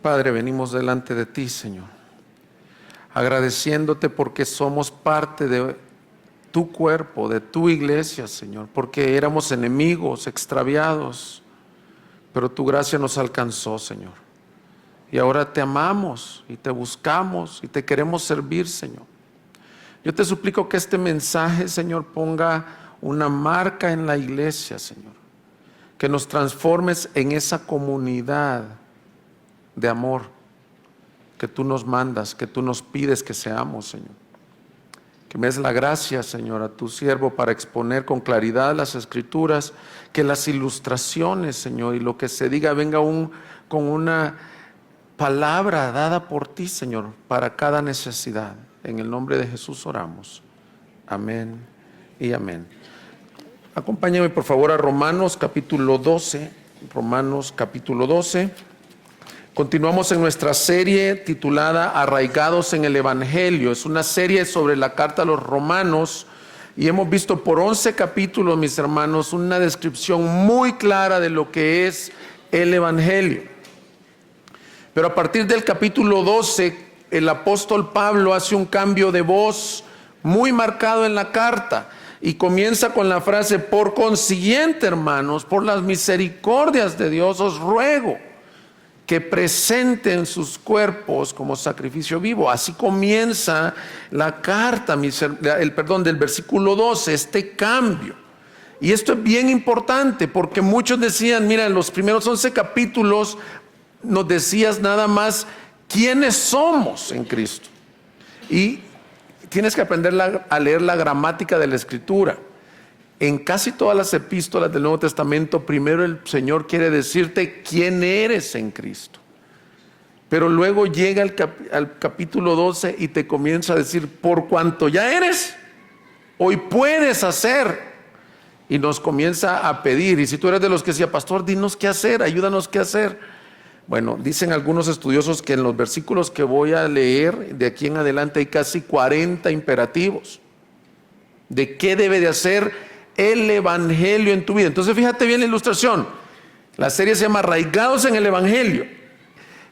Padre, venimos delante de ti, Señor, agradeciéndote porque somos parte de tu cuerpo, de tu iglesia, Señor, porque éramos enemigos, extraviados, pero tu gracia nos alcanzó, Señor. Y ahora te amamos y te buscamos y te queremos servir, Señor. Yo te suplico que este mensaje, Señor, ponga una marca en la iglesia, Señor. Que nos transformes en esa comunidad de amor que tú nos mandas, que tú nos pides que seamos, Señor. Que me des la gracia, Señor, a tu siervo para exponer con claridad las Escrituras, que las ilustraciones, Señor, y lo que se diga venga con una palabra dada por ti, Señor, para cada necesidad. En el nombre de Jesús oramos. Amén y amén. Acompáñame por favor a Romanos capítulo 12. Romanos capítulo 12. Continuamos en nuestra serie titulada Arraigados en el Evangelio. Es una serie sobre la carta a los romanos y hemos visto por 11 capítulos, mis hermanos, una descripción muy clara de lo que es el Evangelio. Pero a partir del capítulo 12, el apóstol Pablo hace un cambio de voz muy marcado en la carta y comienza con la frase: por consiguiente, hermanos, por las misericordias de Dios os ruego que presenten sus cuerpos como sacrificio vivo. Así comienza la carta, del versículo 12, este cambio. Y esto es bien importante porque muchos decían, mira, en los primeros 11 capítulos nos decías nada más quiénes somos en Cristo. Y tienes que aprender a leer la gramática de la Escritura. En casi todas las epístolas del Nuevo Testamento, primero el Señor quiere decirte quién eres en Cristo. Pero luego llega al capítulo 12 y te comienza a decir, por cuanto ya eres, hoy puedes hacer. Y nos comienza a pedir. Y si tú eres de los que decía, pastor, dinos qué hacer, ayúdanos qué hacer. Bueno, dicen algunos estudiosos que en los versículos que voy a leer, de aquí en adelante hay casi 40 imperativos de qué debe de hacer el Evangelio en tu vida. Entonces fíjate bien la ilustración. La serie se llama Arraigados en el Evangelio.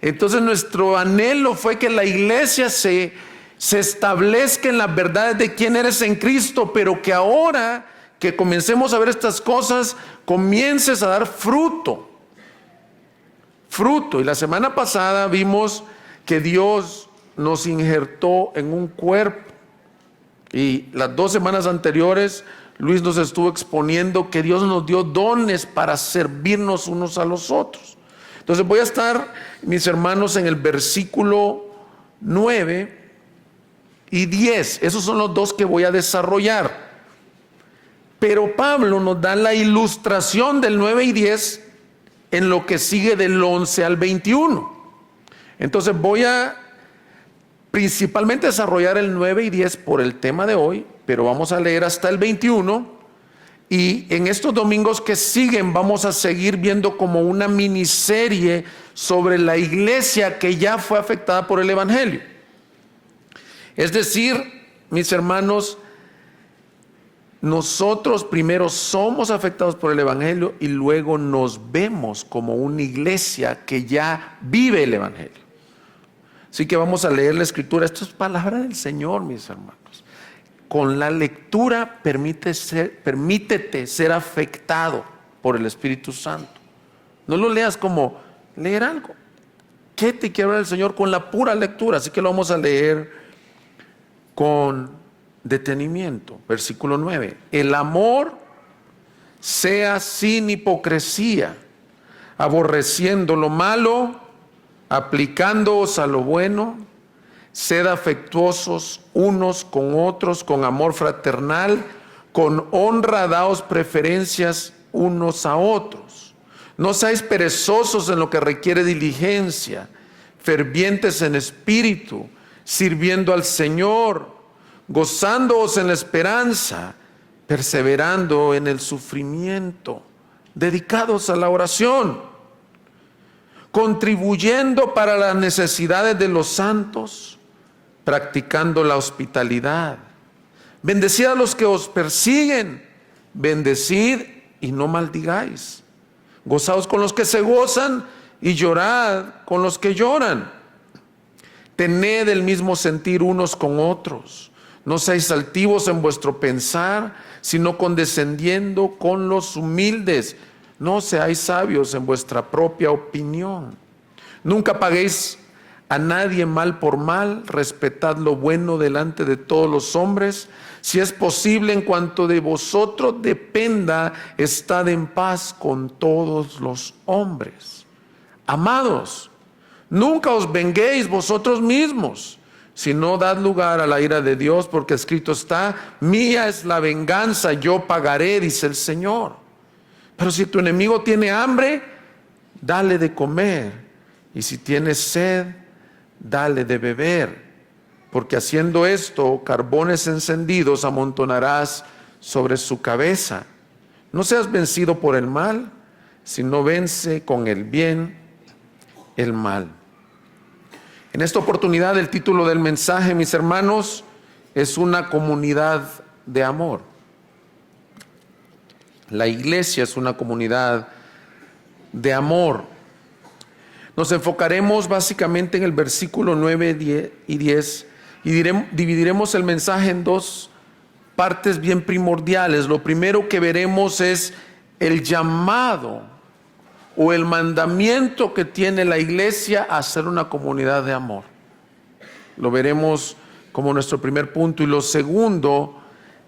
Entonces nuestro anhelo fue que la iglesia se establezca en las verdades de quién eres en Cristo, pero que ahora que comencemos a ver estas cosas, comiences a dar fruto. Y la semana pasada vimos que Dios nos injertó en un cuerpo. Y las 2 semanas anteriores Luis nos estuvo exponiendo que Dios nos dio dones para servirnos unos a los otros. Entonces voy a estar, mis hermanos, en el versículo 9 y 10. Esos son los 2 que voy a desarrollar. Pero Pablo nos da la ilustración del 9 y 10 en lo que sigue del 11 al 21. Entonces voy a principalmente desarrollar el 9 y 10 por el tema de hoy, pero vamos a leer hasta el 21 y en estos domingos que siguen vamos a seguir viendo como una miniserie sobre la iglesia que ya fue afectada por el Evangelio. Es decir, mis hermanos, nosotros primero somos afectados por el Evangelio y luego nos vemos como una iglesia que ya vive el Evangelio. Así que vamos a leer la Escritura. Esto es palabra del Señor, mis hermanos. Con la lectura permítete ser afectado por el Espíritu Santo. No lo leas como leer algo. ¿Qué te quiere hablar el Señor? Con la pura lectura. Así que lo vamos a leer con detenimiento. Versículo 9. El amor sea sin hipocresía, aborreciendo lo malo, aplicándoos a lo bueno, sed afectuosos unos con otros con amor fraternal, con honra daos preferencias unos a otros. No seáis perezosos en lo que requiere diligencia, fervientes en espíritu, sirviendo al Señor, gozándoos en la esperanza, perseverando en el sufrimiento, dedicados a la oración, contribuyendo para las necesidades de los santos, practicando la hospitalidad. Bendecid a los que os persiguen, bendecid y no maldigáis. Gozaos con los que se gozan y llorad con los que lloran. Tened el mismo sentir unos con otros. No seáis altivos en vuestro pensar, sino condescendiendo con los humildes. No seáis sabios en vuestra propia opinión. Nunca paguéis a nadie mal por mal. Respetad lo bueno delante de todos los hombres. Si es posible, en cuanto de vosotros dependa, estad en paz con todos los hombres. Amados, nunca os venguéis vosotros mismos, sino dad lugar a la ira de Dios, porque escrito está: mía es la venganza, yo pagaré, dice el Señor. Pero si tu enemigo tiene hambre, dale de comer, y si tiene sed, dale de beber, porque haciendo esto, carbones encendidos amontonarás sobre su cabeza. No seas vencido por el mal, sino vence con el bien el mal. En esta oportunidad, el título del mensaje, mis hermanos, es una comunidad de amor. La iglesia es una comunidad de amor. Nos enfocaremos básicamente en el versículo 9 y 10 y dividiremos el mensaje en dos partes bien primordiales. Lo primero que veremos es el llamado o el mandamiento que tiene la iglesia a ser una comunidad de amor. Lo veremos como nuestro primer punto. Y lo segundo,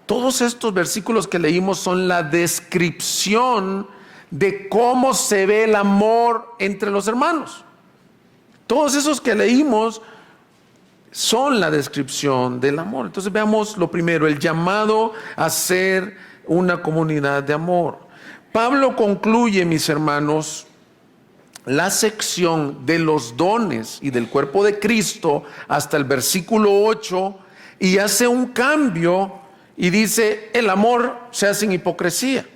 todos estos versículos que leímos son la descripción de cómo se ve el amor entre los hermanos. Todos esos que leímos son la descripción del amor. Entonces veamos lo primero, el llamado a ser una comunidad de amor. Pablo concluye, mis hermanos, la sección de los dones y del cuerpo de Cristo hasta el versículo 8 y hace un cambio y dice: el amor sea sin hipocresía.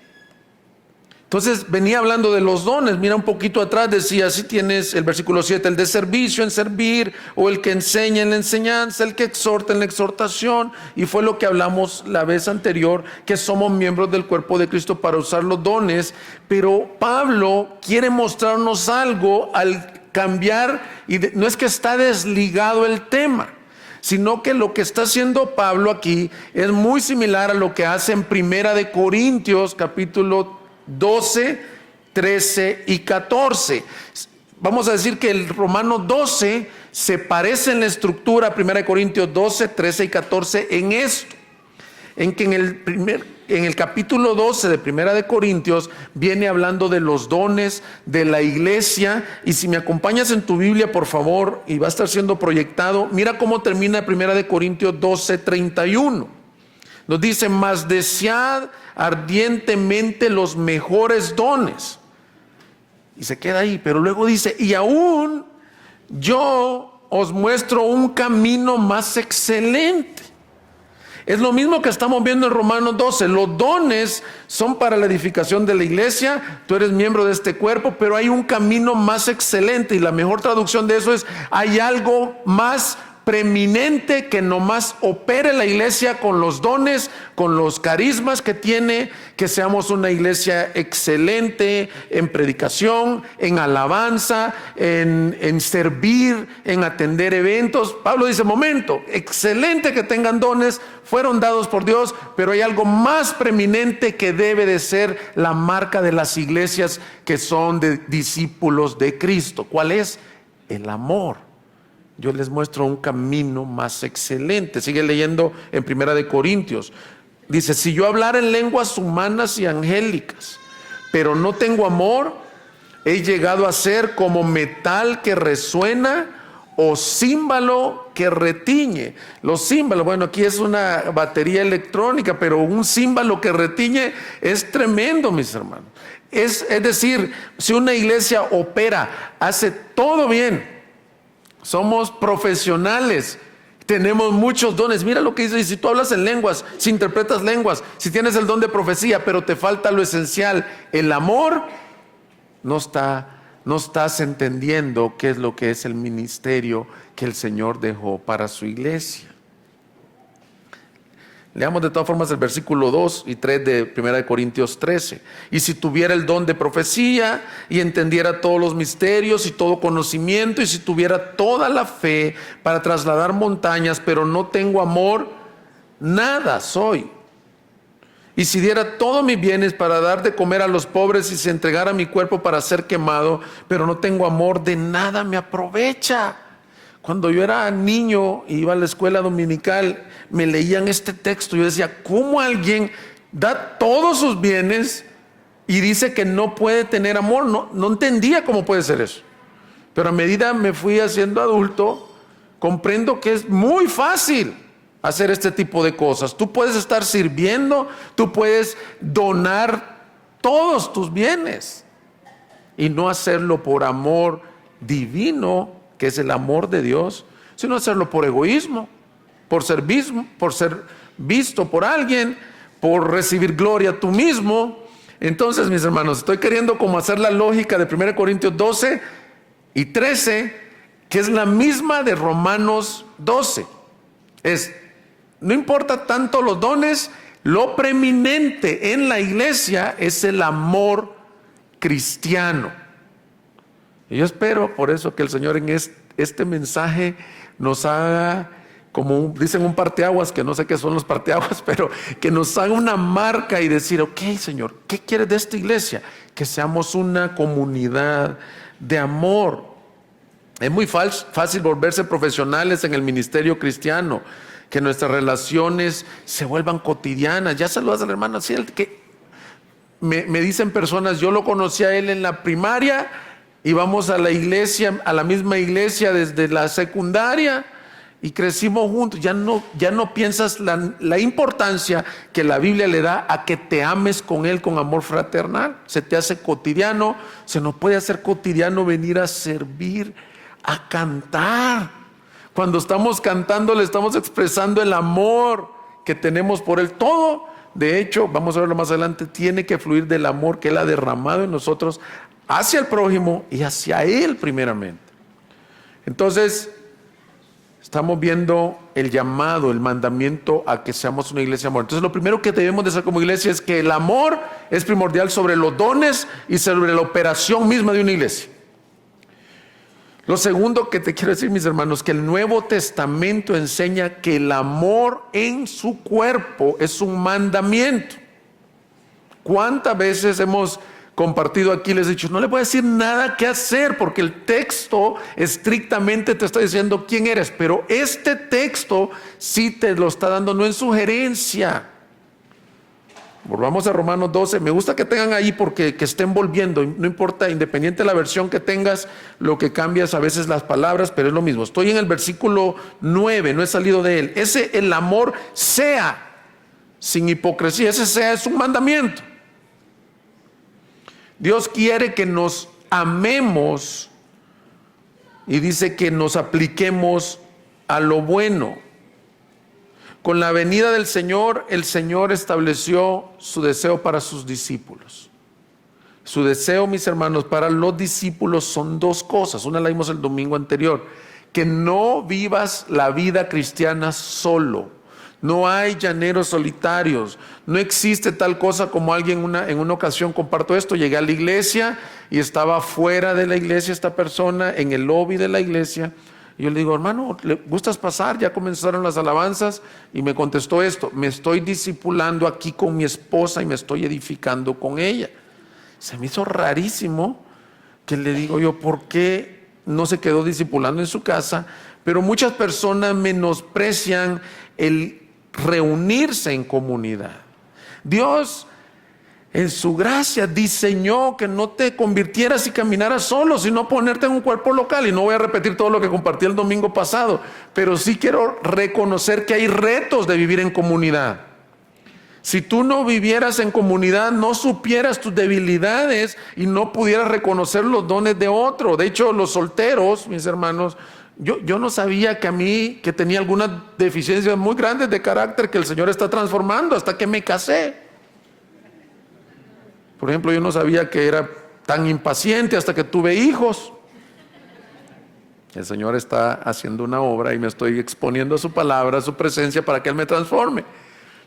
Entonces venía hablando de los dones. Mira un poquito atrás, decía: si tienes el versículo 7, el de servicio en servir, o el que enseña en la enseñanza, el que exhorta en la exhortación. Y fue lo que hablamos la vez anterior, que somos miembros del cuerpo de Cristo para usar los dones. Pero Pablo quiere mostrarnos algo al cambiar, y no es que está desligado el tema, sino que lo que está haciendo Pablo aquí es muy similar a lo que hace en Primera de Corintios capítulo 12, 13 y 14. Vamos a decir que el Romano 12 se parece en la estructura a 1 Corintios 12, 13 y 14 en esto, en que en el capítulo 12 de 1 Corintios viene hablando de los dones de la iglesia. Y si me acompañas en tu Biblia, por favor, y va a estar siendo proyectado, mira cómo termina 1 Corintios 12, 31. Nos dice: mas desead ardientemente los mejores dones. Y se queda ahí, pero luego dice: y aún yo os muestro un camino más excelente. Es lo mismo que estamos viendo en Romanos 12. Los dones son para la edificación de la iglesia. Tú eres miembro de este cuerpo, pero hay un camino más excelente. Y la mejor traducción de eso es: hay algo más preeminente que nomás opere la iglesia con los dones, con los carismas que tiene, que seamos una iglesia excelente en predicación, en alabanza, en servir, en atender eventos. Pablo dice: momento, excelente que tengan dones, fueron dados por Dios, pero hay algo más preeminente que debe de ser la marca de las iglesias que son de discípulos de Cristo. ¿Cuál es? El amor. Yo les muestro un camino más excelente. Sigue leyendo en 1 Corintios. Dice: si yo hablara en lenguas humanas y angélicas, pero no tengo amor, he llegado a ser como metal que resuena o címbalo que retiñe. Los címbalos, bueno, aquí es una batería electrónica, pero un címbalo que retiñe es tremendo, mis hermanos. Es decir, si una iglesia opera, hace todo bien, somos profesionales, tenemos muchos dones. Mira lo que dice: si tú hablas en lenguas, si interpretas lenguas, si tienes el don de profecía, pero te falta lo esencial, el amor, no estás entendiendo qué es lo que es el ministerio que el Señor dejó para su iglesia. Leamos de todas formas el versículo 2 y 3 de 1 Corintios 13. Y si tuviera el don de profecía y entendiera todos los misterios y todo conocimiento, y si tuviera toda la fe para trasladar montañas, pero no tengo amor, nada soy. Y si diera todos mis bienes para dar de comer a los pobres y se entregara mi cuerpo para ser quemado, pero no tengo amor, de nada me aprovecha. Cuando yo era niño y iba a la escuela dominical, me leían este texto. Yo decía, ¿cómo alguien da todos sus bienes y dice que no puede tener amor? No entendía cómo puede ser eso. Pero a medida me fui haciendo adulto, comprendo que es muy fácil hacer este tipo de cosas. Tú puedes estar sirviendo, tú puedes donar todos tus bienes y no hacerlo por amor divino, que es el amor de Dios, sino hacerlo por egoísmo, por ser visto por alguien, por recibir gloria tú mismo. Entonces, mis hermanos, estoy queriendo como hacer la lógica de 1 Corintios 12 y 13, que es la misma de Romanos 12. No importa tanto los dones, lo preeminente en la iglesia es el amor cristiano. Y yo espero por eso que el Señor en este mensaje nos haga, como dicen, un parteaguas, que no sé qué son los parteaguas, pero que nos haga una marca y decir, ok, Señor, ¿qué quieres de esta iglesia? Que seamos una comunidad de amor. Es muy fácil volverse profesionales en el ministerio cristiano, que nuestras relaciones se vuelvan cotidianas. Ya saludas al hermano, así que me dicen personas, yo lo conocí a él en la primaria, íbamos a la iglesia, a la misma iglesia desde la secundaria y crecimos juntos. Ya no piensas la importancia que la Biblia le da a que te ames con Él con amor fraternal. Se te hace cotidiano, se nos puede hacer cotidiano venir a servir, a cantar. Cuando estamos cantando le estamos expresando el amor que tenemos por Él. Todo, de hecho, vamos a verlo más adelante, tiene que fluir del amor que Él ha derramado en nosotros hacia el prójimo y hacia Él primeramente. Entonces, estamos viendo el llamado, el mandamiento a que seamos una iglesia de amor. Entonces, lo primero que debemos de hacer como iglesia es que el amor es primordial sobre los dones y sobre la operación misma de una iglesia. Lo segundo que te quiero decir, mis hermanos, que el Nuevo Testamento enseña que el amor en su cuerpo es un mandamiento. ¿Cuántas veces hemos compartido aquí, les he dicho, no le voy a decir nada que hacer porque el texto estrictamente te está diciendo quién eres, pero este texto sí te lo está dando, no en sugerencia. Volvamos a Romanos 12, me gusta que tengan ahí porque que estén volviendo, no importa, independiente de la versión que tengas, lo que cambias a veces las palabras, pero es lo mismo. Estoy en el versículo 9, no he salido de él. El amor sea sin hipocresía, ese sea es un mandamiento. Dios quiere que nos amemos y dice que nos apliquemos a lo bueno. Con la venida del Señor, el Señor estableció su deseo para sus discípulos. Su deseo, mis hermanos, para los discípulos son dos cosas. Una la vimos el domingo anterior, que no vivas la vida cristiana solo. No hay llaneros solitarios, no existe tal cosa como alguien en una ocasión, comparto esto, llegué a la iglesia y estaba fuera de la iglesia esta persona, en el lobby de la iglesia, y yo le digo, hermano, ¿le gustas pasar? Ya comenzaron las alabanzas, y me contestó esto, me estoy discipulando aquí con mi esposa y me estoy edificando con ella. Se me hizo rarísimo que le digo yo, ¿por qué no se quedó discipulando en su casa? Pero muchas personas menosprecian el reunirse en comunidad. Dios en su gracia diseñó que no te convirtieras y caminaras solo, sino ponerte en un cuerpo local. Y no voy a repetir todo lo que compartí el domingo pasado, pero sí quiero reconocer que hay retos de vivir en comunidad. Si tú no vivieras en comunidad, no supieras tus debilidades y no pudieras reconocer los dones de otro. De hecho, los solteros, mis hermanos, yo no sabía que a mí, que tenía algunas deficiencias muy grandes de carácter que el Señor está transformando hasta que me casé. Por ejemplo, yo no sabía que era tan impaciente hasta que tuve hijos. El Señor está haciendo una obra y me estoy exponiendo a su palabra, a su presencia para que Él me transforme.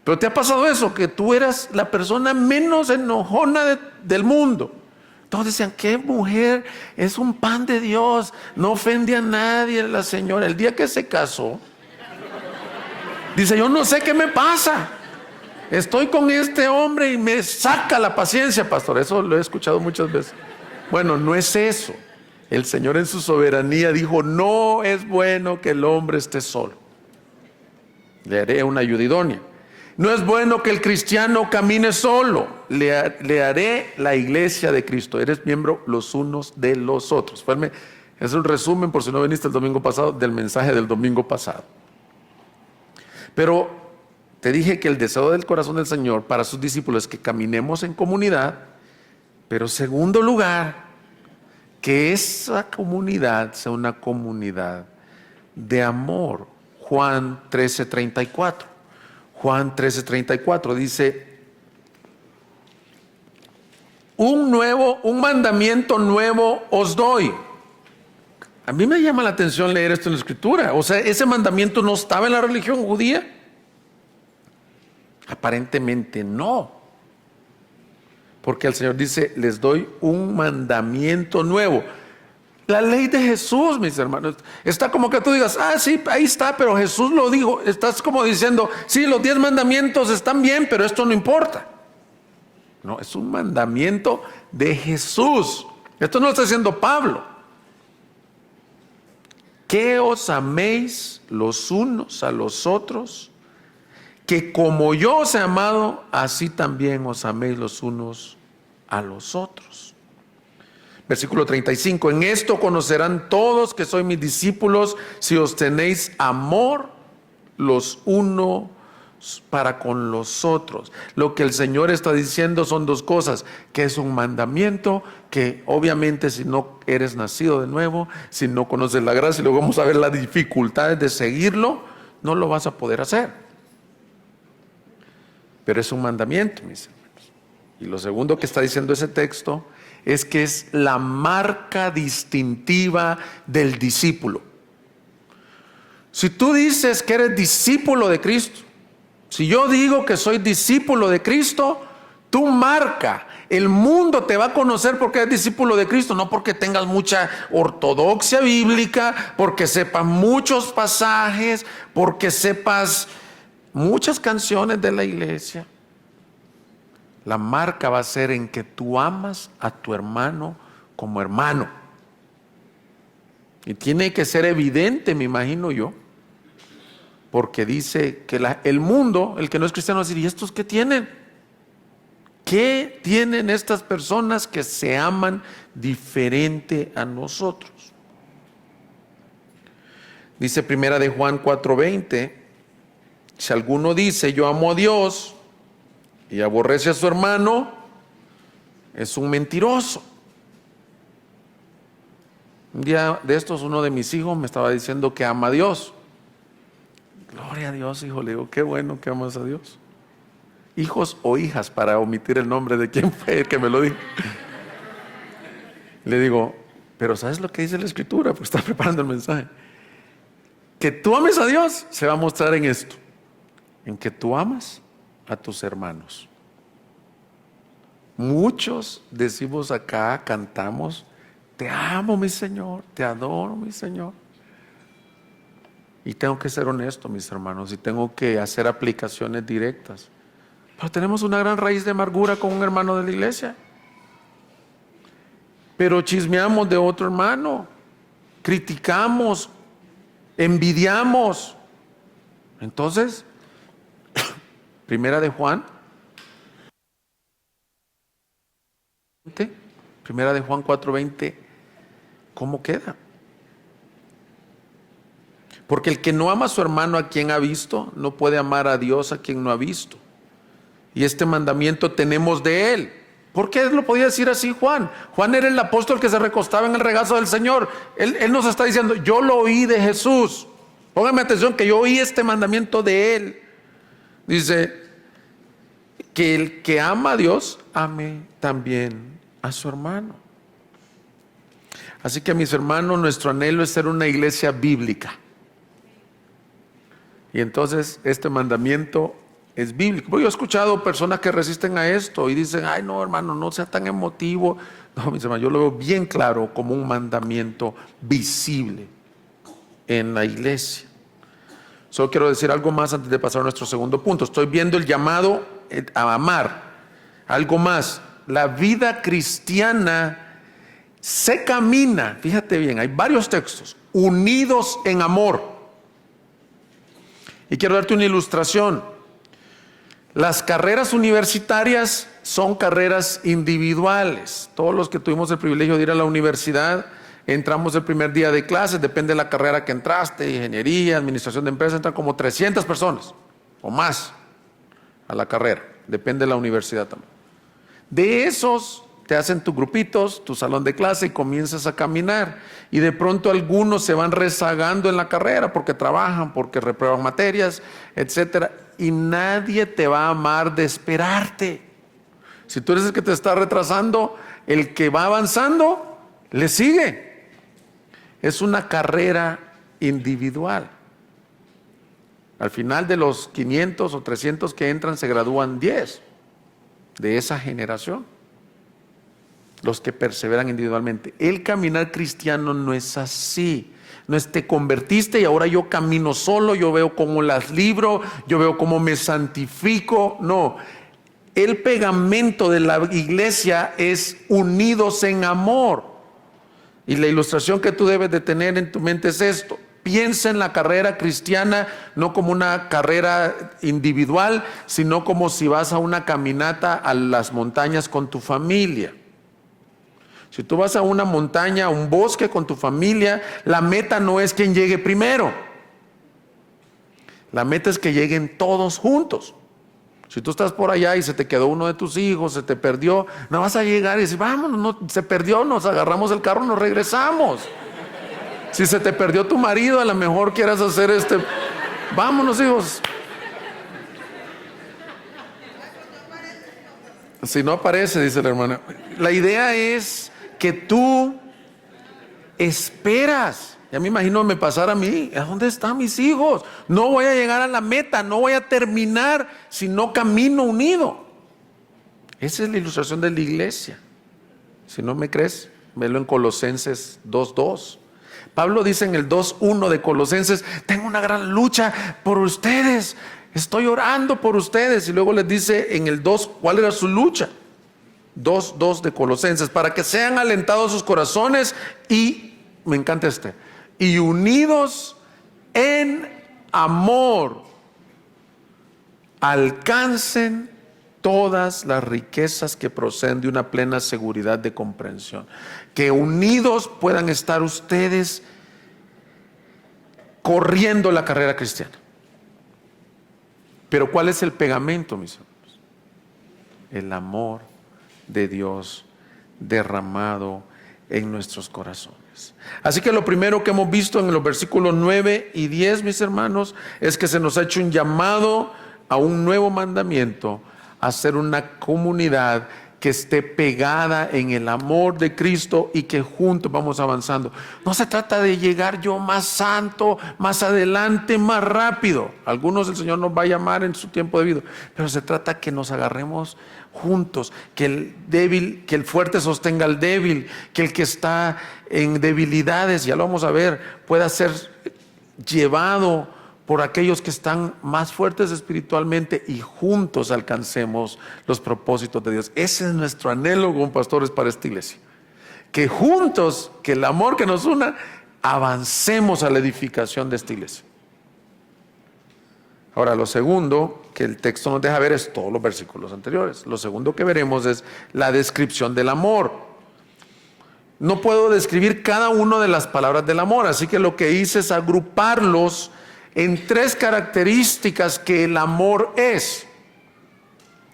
Pero ¿te ha pasado eso? Que tú eras la persona menos enojona del mundo. Todos decían, qué mujer, es un pan de Dios, no ofende a nadie la señora. El día que se casó, dice, yo no sé qué me pasa. Estoy con este hombre y me saca la paciencia, pastor. Eso lo he escuchado muchas veces. Bueno, no es eso. El Señor en su soberanía dijo, no es bueno que el hombre esté solo. Le haré una ayuda idónea. No es bueno que el cristiano camine solo. Le haré la iglesia de Cristo. Eres miembro los unos de los otros. Es un resumen, por si no viniste el domingo pasado, del mensaje del domingo pasado. Pero te dije que el deseo del corazón del Señor para sus discípulos es que caminemos en comunidad. Pero segundo lugar, que esa comunidad sea una comunidad de amor. Juan 13:34. Juan 13:34 dice, un mandamiento nuevo os doy. A mí me llama la atención leer esto en la Escritura. O sea, ese mandamiento no estaba en la religión judía. Aparentemente no. Porque el Señor dice, les doy un mandamiento nuevo. La ley de Jesús, mis hermanos. Está como que tú digas, sí, ahí está, pero Jesús lo dijo. Estás como diciendo, sí, los 10 mandamientos están bien, pero esto no importa. No, es un mandamiento de Jesús. Esto no lo está diciendo Pablo. Que os améis los unos a los otros, que como yo os he amado, así también os améis los unos a los otros. Versículo 35, en esto conocerán todos que sois mis discípulos, si os tenéis amor los unos para con los otros. Lo que el Señor está diciendo son dos cosas, que es un mandamiento, que obviamente si no eres nacido de nuevo, si no conoces la gracia, y luego vamos a ver las dificultades de seguirlo, no lo vas a poder hacer. Pero es un mandamiento, mis hermanos. Y lo segundo que está diciendo ese texto es que es la marca distintiva del discípulo. Si tú dices que eres discípulo de Cristo, si yo digo que soy discípulo de Cristo, tu marca, el mundo te va a conocer porque eres discípulo de Cristo, no porque tengas mucha ortodoxia bíblica, porque sepas muchos pasajes, porque sepas muchas canciones de la iglesia. La marca va a ser en que tú amas a tu hermano como hermano. Y tiene que ser evidente, me imagino yo, porque dice que el mundo, el que no es cristiano, va a decir, ¿y estos qué tienen? ¿Qué tienen estas personas que se aman diferente a nosotros? Dice primera de Juan 4:20, si alguno dice yo amo a Dios y aborrece a su hermano, es un mentiroso. Un día de estos uno de mis hijos me estaba diciendo que ama a Dios. Gloria a Dios, hijo, le digo, qué bueno que amas a Dios. Hijos o hijas, para omitir el nombre de quien fue el que me lo dijo. Le digo, pero ¿sabes lo que dice la Escritura? Pues está preparando el mensaje. Que tú ames a Dios se va a mostrar en esto, en que tú amas a tus hermanos. Muchos decimos acá, cantamos, te amo mi Señor, te adoro mi Señor. Y tengo que ser honesto, mis hermanos, y tengo que hacer aplicaciones directas. Pero tenemos una gran raíz de amargura con un hermano de la iglesia. Pero chismeamos de otro hermano, criticamos, envidiamos. Entonces, primera de Juan 4:20, ¿cómo queda? Porque el que no ama a su hermano a quien ha visto, no puede amar a Dios a quien no ha visto. Y este mandamiento tenemos de él. ¿Por qué lo podía decir así Juan? Juan era el apóstol que se recostaba en el regazo del Señor. Él nos está diciendo, yo lo oí de Jesús. Pónganme atención que yo oí este mandamiento de él. Dice, que el que ama a Dios, ame también a su hermano. Así que mis hermanos, nuestro anhelo es ser una iglesia bíblica. Y entonces este mandamiento es bíblico. Porque yo he escuchado personas que resisten a esto y dicen, ay no hermano, no sea tan emotivo. No, mis hermanos, yo lo veo bien claro como un mandamiento visible en la iglesia. Solo quiero decir algo más antes de pasar a nuestro segundo punto. Estoy viendo el llamado a amar. Algo más, la vida cristiana se camina, fíjate bien, hay varios textos, unidos en amor. Y quiero darte una ilustración. Las carreras universitarias son carreras individuales. Todos los que tuvimos el privilegio de ir a la universidad, entramos el primer día de clases, depende de la carrera que entraste, ingeniería, administración de empresas, entran como 300 personas o más a la carrera, depende de la universidad también. De esos te hacen tus grupitos, tu salón de clase y comienzas a caminar. Y de pronto algunos se van rezagando en la carrera porque trabajan, porque reprueban materias, etcétera. Y nadie te va a amar de esperarte. Si tú eres el que te está retrasando, el que va avanzando, le sigue. Es una carrera individual. Al final de los 500 o 300 que entran, se gradúan 10 de esa generación. Los que perseveran individualmente. El caminar cristiano no es así. No es te convertiste y ahora yo camino solo, yo veo cómo las libro, yo veo cómo me santifico. No. El pegamento de la iglesia es unidos en amor. Y la ilustración que tú debes de tener en tu mente es esto. Piensa en la carrera cristiana no como una carrera individual, sino como si vas a una caminata a las montañas con tu familia. Si tú vas a una montaña, a un bosque con tu familia, la meta no es quien llegue primero. La meta es que lleguen todos juntos. Si tú estás por allá y se te quedó uno de tus hijos, se te perdió, no vas a llegar y decir, vámonos, no, se perdió, nos agarramos el carro, nos regresamos. Si se te perdió tu marido, a lo mejor quieras hacer vámonos hijos. Si no aparece, dice la hermana. La idea es que tú esperas. Ya me imagino me pasara a mí. ¿A dónde están mis hijos? No voy a llegar a la meta, no voy a terminar si no camino unido. Esa es la ilustración de la iglesia. Si no me crees, velo en Colosenses 2:2. Pablo dice en el 2:1 de Colosenses, tengo una gran lucha por ustedes. Estoy orando por ustedes. Y luego les dice en el 2, ¿cuál era su lucha? 2:2 de Colosenses, para que sean alentados sus corazones y, me encanta y unidos en amor, alcancen todas las riquezas que proceden de una plena seguridad de comprensión. Que unidos puedan estar ustedes corriendo la carrera cristiana. Pero ¿cuál es el pegamento, mis hermanos? El amor de Dios derramado en nuestros corazones. Así que lo primero que hemos visto en los versículos 9 y 10, mis hermanos, es que se nos ha hecho un llamado a un nuevo mandamiento, a ser una comunidad que esté pegada en el amor de Cristo y que juntos vamos avanzando. No se trata de llegar yo más santo, más adelante, más rápido. Algunos el Señor nos va a llamar en su tiempo debido, pero se trata que nos agarremos juntos, que el débil, que el fuerte sostenga al débil, que el que está en debilidades, ya lo vamos a ver, pueda ser llevado por aquellos que están más fuertes espiritualmente y juntos alcancemos los propósitos de Dios. Ese es nuestro anhelo como pastores para esta iglesia. Que juntos, que el amor que nos una, avancemos a la edificación de esta iglesia. Ahora, lo segundo que el texto nos deja ver es todos los versículos anteriores. Lo segundo que veremos es la descripción del amor. No puedo describir cada una de las palabras del amor, así que lo que hice es agruparlos en 3 características que el amor es.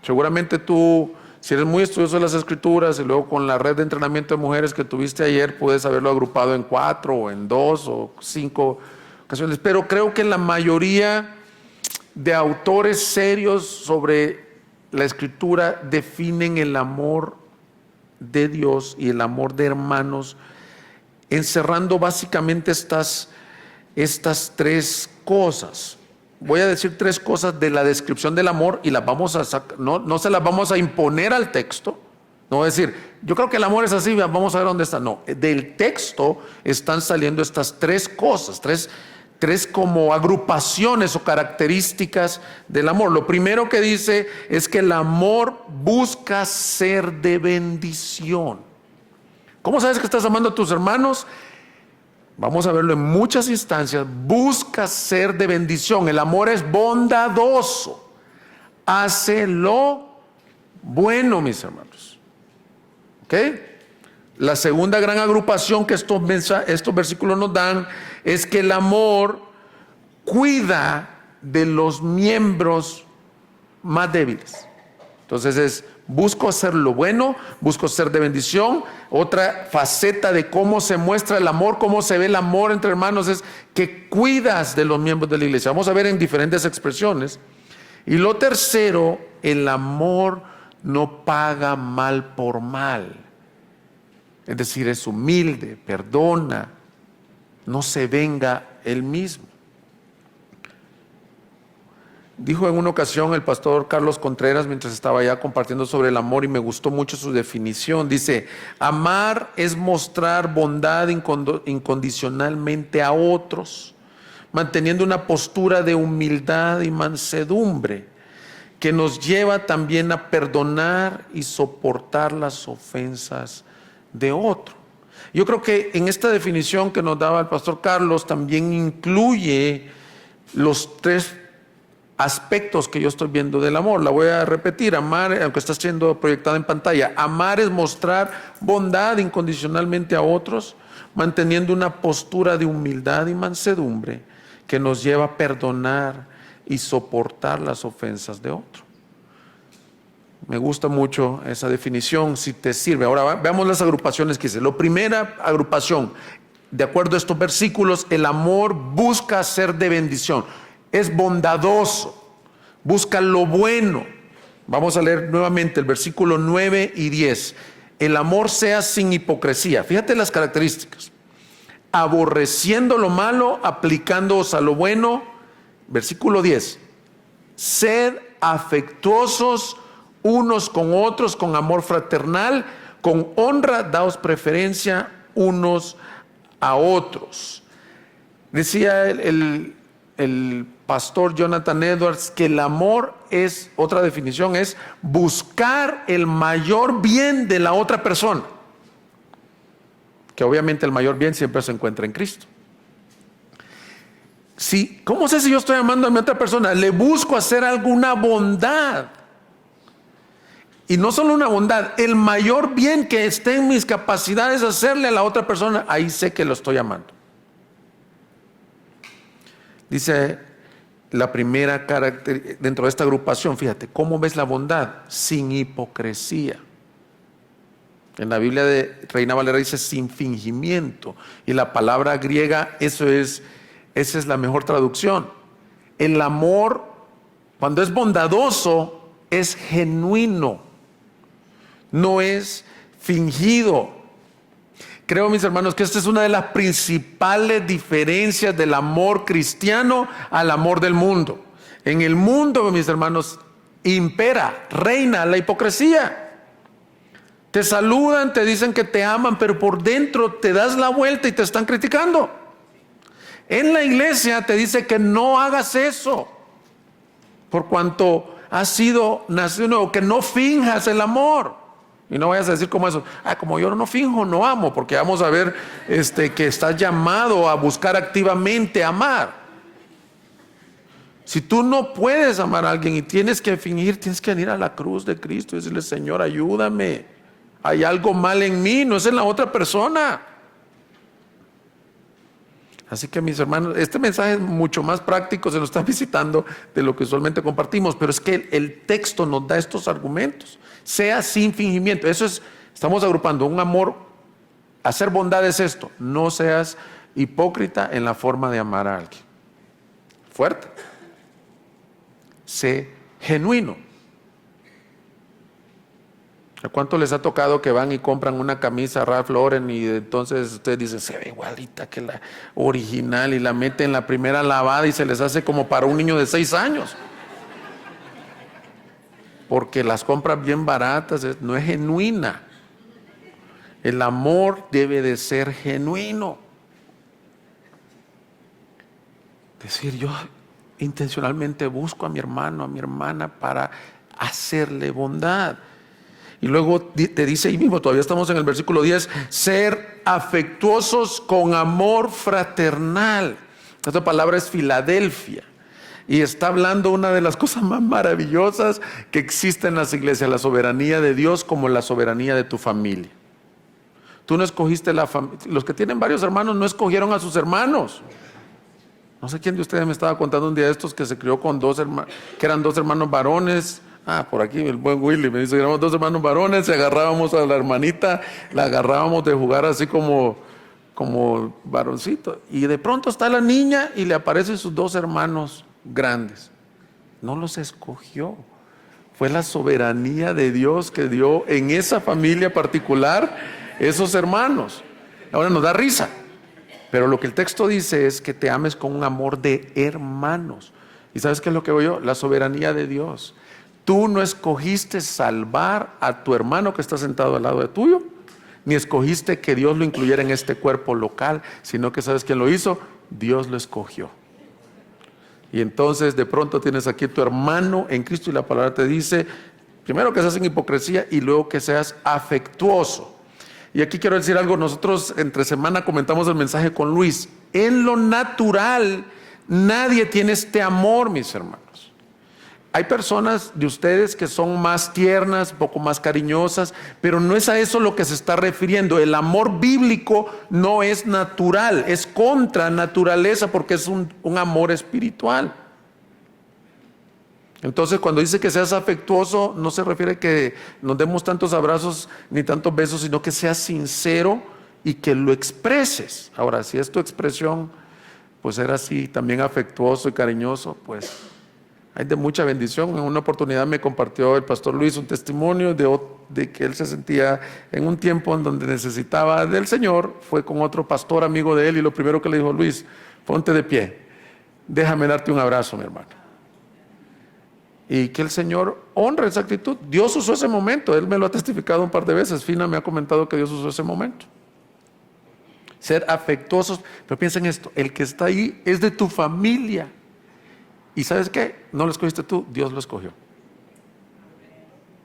Seguramente tú, si eres muy estudioso de las Escrituras y luego con la red de entrenamiento de mujeres que tuviste ayer, puedes haberlo agrupado en 4 o en 2 o 5 ocasiones. Pero creo que la mayoría de autores serios sobre la Escritura definen el amor de Dios y el amor de hermanos, encerrando básicamente estas 3 cosas. voy a decir tres cosas de la descripción del amor y las vamos a no se las vamos a imponer al texto. No voy a decir, yo creo que el amor es así, vamos a ver dónde está. No, del texto están saliendo estas tres cosas, tres como agrupaciones o características del amor. Lo primero que dice es que el amor busca ser de bendición. ¿Cómo sabes que estás amando a tus hermanos? Vamos a verlo en muchas instancias. Busca ser de bendición. El amor es bondadoso. Hace lo bueno, mis hermanos. ¿Ok? La segunda gran agrupación que estos versículos nos dan es que el amor cuida de los miembros más débiles. Entonces busco hacer lo bueno, busco ser de bendición. Otra faceta de cómo se muestra el amor, cómo se ve el amor entre hermanos, es que cuidas de los miembros de la iglesia. Vamos a ver en diferentes expresiones. Y lo tercero, el amor no paga mal por mal. Es decir, es humilde, perdona, no se venga él mismo. Dijo en una ocasión el pastor Carlos Contreras, mientras estaba allá compartiendo sobre el amor, y me gustó mucho su definición. Dice, amar es mostrar bondad incondicionalmente a otros, manteniendo una postura de humildad y mansedumbre, que nos lleva también a perdonar y soportar las ofensas de otro. Yo creo que en esta definición que nos daba el pastor Carlos también incluye los tres aspectos que yo estoy viendo del amor. La voy a repetir. Amar, aunque está siendo proyectada en pantalla, amar es mostrar bondad incondicionalmente a otros, manteniendo una postura de humildad y mansedumbre que nos lleva a perdonar y soportar las ofensas de otro. Me gusta mucho esa definición, si te sirve. Ahora veamos las agrupaciones que hice. La primera agrupación, de acuerdo a estos versículos, el amor busca ser de bendición. Es bondadoso, busca lo bueno. Vamos a leer nuevamente el versículo 9 y 10. El amor sea sin hipocresía. Fíjate las características. Aborreciendo lo malo, aplicándoos a lo bueno. Versículo 10. Sed afectuosos unos con otros, con amor fraternal, con honra, daos preferencia unos a otros. Decía el pastor Jonathan Edwards que el amor es, otra definición es buscar el mayor bien de la otra persona, que obviamente el mayor bien siempre se encuentra en Cristo. ¿Cómo sé si yo estoy amando a mi otra persona? Le busco hacer alguna bondad, y no solo una bondad, el mayor bien que esté en mis capacidades de hacerle a la otra persona, ahí sé que lo estoy amando. Dice la primera característica dentro de esta agrupación, fíjate, ¿cómo ves la bondad? Sin hipocresía. En la Biblia de Reina Valera dice sin fingimiento, y la palabra griega, esa es la mejor traducción. El amor, cuando es bondadoso, es genuino, no es fingido. Creo, mis hermanos, que esta es una de las principales diferencias del amor cristiano al amor del mundo. En el mundo, mis hermanos, impera, reina la hipocresía. Te saludan, te dicen que te aman, pero por dentro te das la vuelta y te están criticando. En la iglesia te dice que no hagas eso, por cuanto has sido nacido nuevo, que no finjas el amor. Y no vayas a decir como eso, como yo no finjo, no amo, porque vamos a ver que estás llamado a buscar activamente amar. Si tú no puedes amar a alguien y tienes que fingir, tienes que ir a la cruz de Cristo y decirle, Señor, ayúdame, hay algo mal en mí, no es en la otra persona. Así que, mis hermanos, este mensaje es mucho más práctico, se nos está visitando de lo que usualmente compartimos, pero es que el texto nos da estos argumentos. Sea sin fingimiento. Estamos agrupando un amor. Hacer bondad es esto. No seas hipócrita en la forma de amar a alguien. Fuerte. Sé genuino. ¿A cuánto les ha tocado que van y compran una camisa Ralph Lauren y entonces ustedes dicen, se ve igualita que la original, y la meten en la primera lavada y se les hace como para un niño de 6 años? Porque las compras bien baratas, no es genuina. El amor debe de ser genuino. Decir, yo intencionalmente busco a mi hermano, a mi hermana, para hacerle bondad. Y luego te dice ahí mismo, todavía estamos en el versículo 10, ser afectuosos con amor fraternal. Esta palabra es Filadelfia. Y está hablando una de las cosas más maravillosas que existen en las iglesias, la soberanía de Dios como la soberanía de tu familia. Tú no escogiste la familia. Los que tienen varios hermanos no escogieron a sus hermanos. No sé quién de ustedes me estaba contando un día de estos que se crió con que eran 2 hermanos varones. Por aquí el buen Willy me dice que éramos 2 hermanos varones y agarrábamos a la hermanita, la agarrábamos de jugar así como varoncito. Y de pronto está la niña y le aparecen sus 2 hermanos grandes. No los escogió. Fue la soberanía de Dios que dio en esa familia particular esos hermanos. Ahora nos da risa, pero lo que el texto dice es que te ames con un amor de hermanos. ¿Y sabes qué es lo que veo yo? La soberanía de Dios. Tú no escogiste salvar a tu hermano que está sentado al lado de tuyo, ni escogiste que Dios lo incluyera en este cuerpo local, sino que ¿sabes quién lo hizo? Dios lo escogió. Y entonces de pronto tienes aquí tu hermano en Cristo y la palabra te dice, primero que seas en hipocresía y luego que seas afectuoso. Y aquí quiero decir algo, nosotros entre semana comentamos el mensaje con Luis. En lo natural, nadie tiene este amor, mis hermanos. Hay personas de ustedes que son más tiernas, un poco más cariñosas, pero no es a eso lo que se está refiriendo. El amor bíblico no es natural, es contra naturaleza porque es un amor espiritual. Entonces, cuando dice que seas afectuoso, no se refiere a que nos demos tantos abrazos ni tantos besos, sino que seas sincero y que lo expreses. Ahora, si es tu expresión, pues ser así, también afectuoso y cariñoso, pues hay de mucha bendición. En una oportunidad me compartió el pastor Luis un testimonio de que él se sentía en un tiempo en donde necesitaba del Señor. Fue con otro pastor amigo de él y lo primero que le dijo, Luis, ponte de pie, déjame darte un abrazo, mi hermano. Y que el Señor honra esa actitud. Dios usó ese momento, Él me lo ha testificado un par de veces. Fina me ha comentado que Dios usó ese momento. Ser afectuosos, pero piensa en esto, el que está ahí es de tu familia. ¿Y sabes qué? No lo escogiste tú, Dios lo escogió.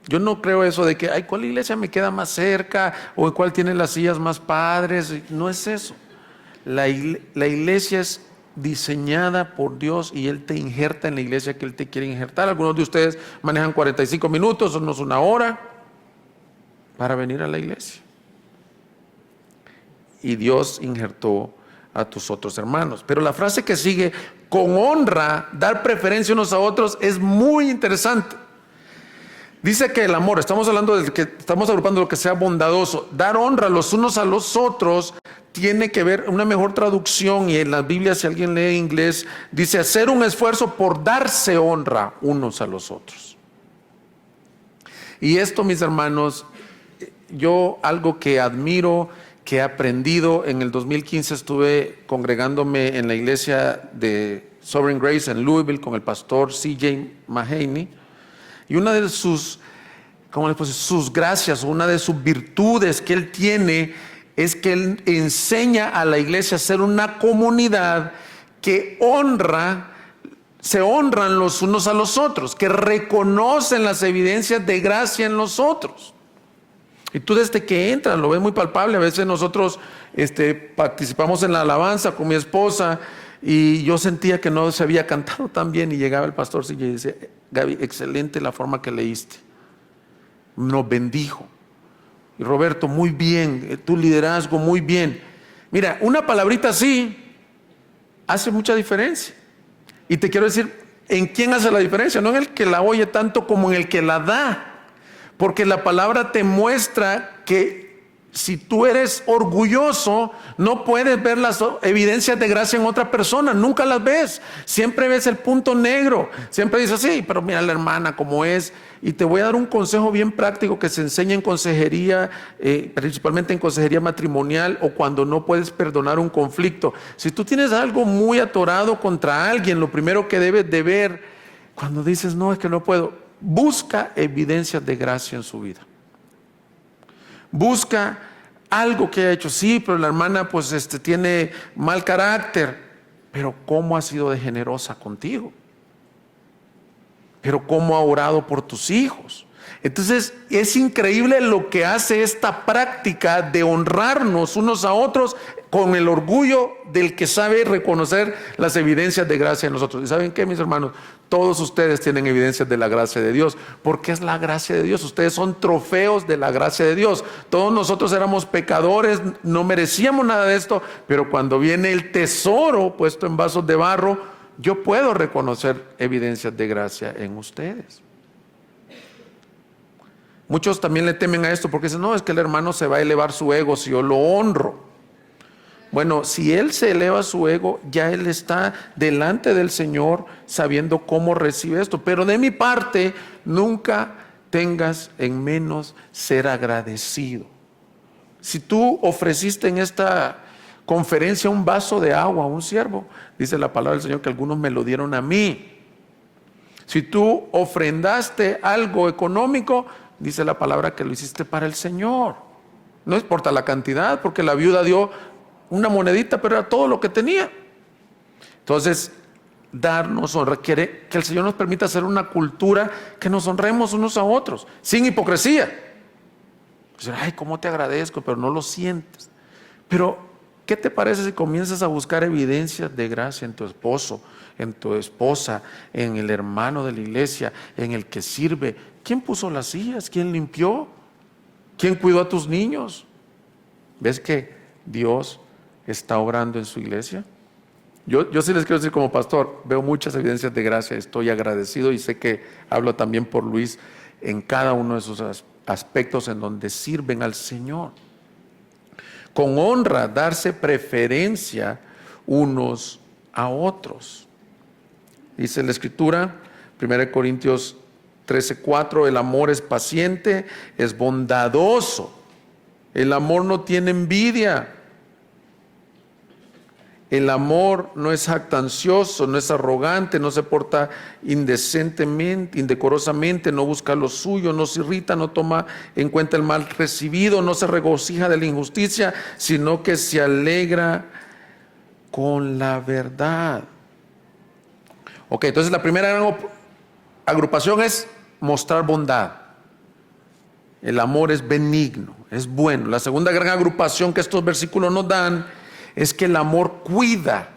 Yo no creo eso de que, ¿cuál iglesia me queda más cerca? O ¿cuál tiene las sillas más padres? No es eso. La iglesia es diseñada por Dios y Él te injerta en la iglesia que Él te quiere injertar. Algunos de ustedes manejan 45 minutos, unos 1 hora para venir a la iglesia. Y Dios injertó a tus otros hermanos. Pero la frase que sigue, con honra, dar preferencia unos a otros, es muy interesante. Dice que el amor, estamos agrupando lo que sea bondadoso, dar honra los unos a los otros, tiene que ver, una mejor traducción, y en la Biblia, si alguien lee inglés, dice hacer un esfuerzo por darse honra unos a los otros. Y esto, mis hermanos, yo algo que admiro, que he aprendido, en el 2015 estuve congregándome en la iglesia de Sovereign Grace en Louisville con el pastor C.J. Mahaney, y una de sus gracias, una de sus virtudes que él tiene es que él enseña a la iglesia a ser una comunidad que se honran los unos a los otros, que reconocen las evidencias de gracia en los otros. Y tú desde que entras lo ves muy palpable. A veces nosotros participamos en la alabanza con mi esposa y yo sentía que no se había cantado tan bien y llegaba el pastor y decía, Gaby, excelente la forma que leíste, nos bendijo. Y Roberto, muy bien, tu liderazgo, muy bien. Mira, una palabrita así hace mucha diferencia. Y te quiero decir, ¿en quién hace la diferencia? No en el que la oye tanto como en el que la da. Porque la palabra te muestra que Si tú eres orgulloso, no puedes ver las evidencias de gracia en otra persona, nunca las ves. Siempre ves el punto negro, siempre dices, sí, pero mira la hermana como es. Y te voy a dar un consejo bien práctico que se enseña en consejería, principalmente en consejería matrimonial o cuando no puedes perdonar un conflicto. Si tú tienes algo muy atorado contra alguien, lo primero que debes de ver cuando dices, no, es que no puedo, busca evidencias de gracia en su vida. Busca algo que haya hecho. Sí, pero la hermana pues tiene mal carácter. Pero ¿cómo ha sido de generosa contigo? Pero ¿cómo ha orado por tus hijos? Entonces es increíble lo que hace esta práctica de honrarnos unos a otros con el orgullo del que sabe reconocer las evidencias de gracia en nosotros. ¿Y saben qué, mis hermanos? Todos ustedes tienen evidencias de la gracia de Dios, porque es la gracia de Dios. Ustedes son trofeos de la gracia de Dios. Todos nosotros éramos pecadores, no merecíamos nada de esto, pero cuando viene el tesoro puesto en vasos de barro, yo puedo reconocer evidencias de gracia en ustedes. Muchos también le temen a esto porque dicen, no, es que el hermano se va a elevar su ego si yo lo honro. Bueno, si él se eleva su ego, ya él está delante del Señor sabiendo cómo recibe esto. Pero de mi parte, nunca tengas en menos ser agradecido. Si tú ofreciste en esta conferencia un vaso de agua a un siervo, dice la palabra del Señor que algunos me lo dieron a mí. Si tú ofrendaste algo económico, dice la palabra que lo hiciste para el Señor. No importa la cantidad, porque la viuda dio una monedita, pero era todo lo que tenía. Entonces, darnos honra quiere que el Señor nos permita hacer una cultura que nos honremos unos a otros, sin hipocresía. Ay, cómo te agradezco, pero no lo sientes. Pero, ¿qué te parece si comienzas a buscar evidencias de gracia en tu esposo, en tu esposa, en el hermano de la iglesia, en el que sirve? ¿Quién puso las sillas? ¿Quién limpió? ¿Quién cuidó a tus niños? ¿Ves que Dios está obrando en su iglesia? Yo sí les quiero decir como pastor, veo muchas evidencias de gracia, estoy agradecido y sé que hablo también por Luis en cada uno de esos aspectos en donde sirven al Señor. Con honra, darse preferencia unos a otros. Dice la Escritura, 1 Corintios 13:4, el amor es paciente, es bondadoso, el amor no tiene envidia. El amor no es jactancioso, no es arrogante, no se porta indecentemente, indecorosamente, no busca lo suyo, no se irrita, no toma en cuenta el mal recibido, no se regocija de la injusticia, sino que se alegra con la verdad. Ok, entonces la primera gran agrupación es mostrar bondad. El amor es benigno, es bueno. La segunda gran agrupación que estos versículos nos dan es que el amor cuida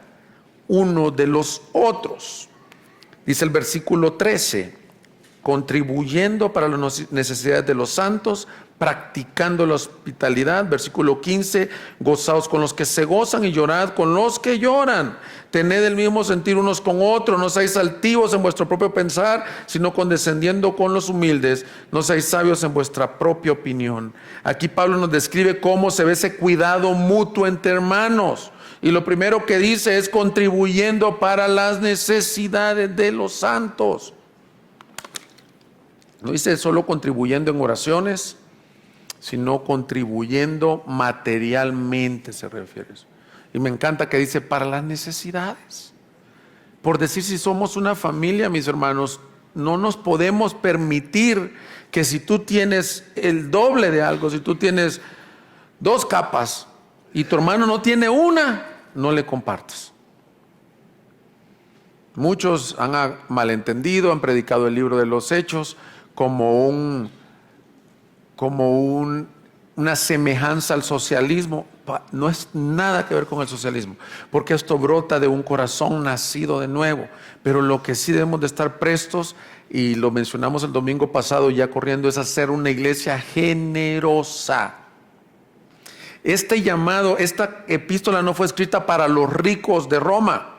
uno de los otros. Dice el versículo 13, contribuyendo para las necesidades de los santos, practicando la hospitalidad. Versículo 15, gozaos con los que se gozan y llorad con los que lloran. Tened el mismo sentir unos con otros, no seáis altivos en vuestro propio pensar, sino condescendiendo con los humildes, no seáis sabios en vuestra propia opinión. Aquí Pablo nos describe cómo se ve ese cuidado mutuo entre hermanos. Y lo primero que dice es contribuyendo para las necesidades de los santos. No dice solo contribuyendo en oraciones, sino contribuyendo materialmente, se refiere a eso. Y me encanta que dice para las necesidades. Por decir, si somos una familia, mis hermanos, no nos podemos permitir que si tú tienes el doble de algo, si tú tienes 2 capas y tu hermano no tiene una, no le compartes. Muchos han malentendido, han predicado el libro de los Hechos como una semejanza al socialismo. No es nada que ver con el socialismo, porque esto brota de un corazón nacido de nuevo. Pero lo que sí debemos de estar prestos, y lo mencionamos el domingo pasado ya corriendo, es hacer una iglesia generosa. Este llamado, esta epístola no fue escrita para los ricos de Roma.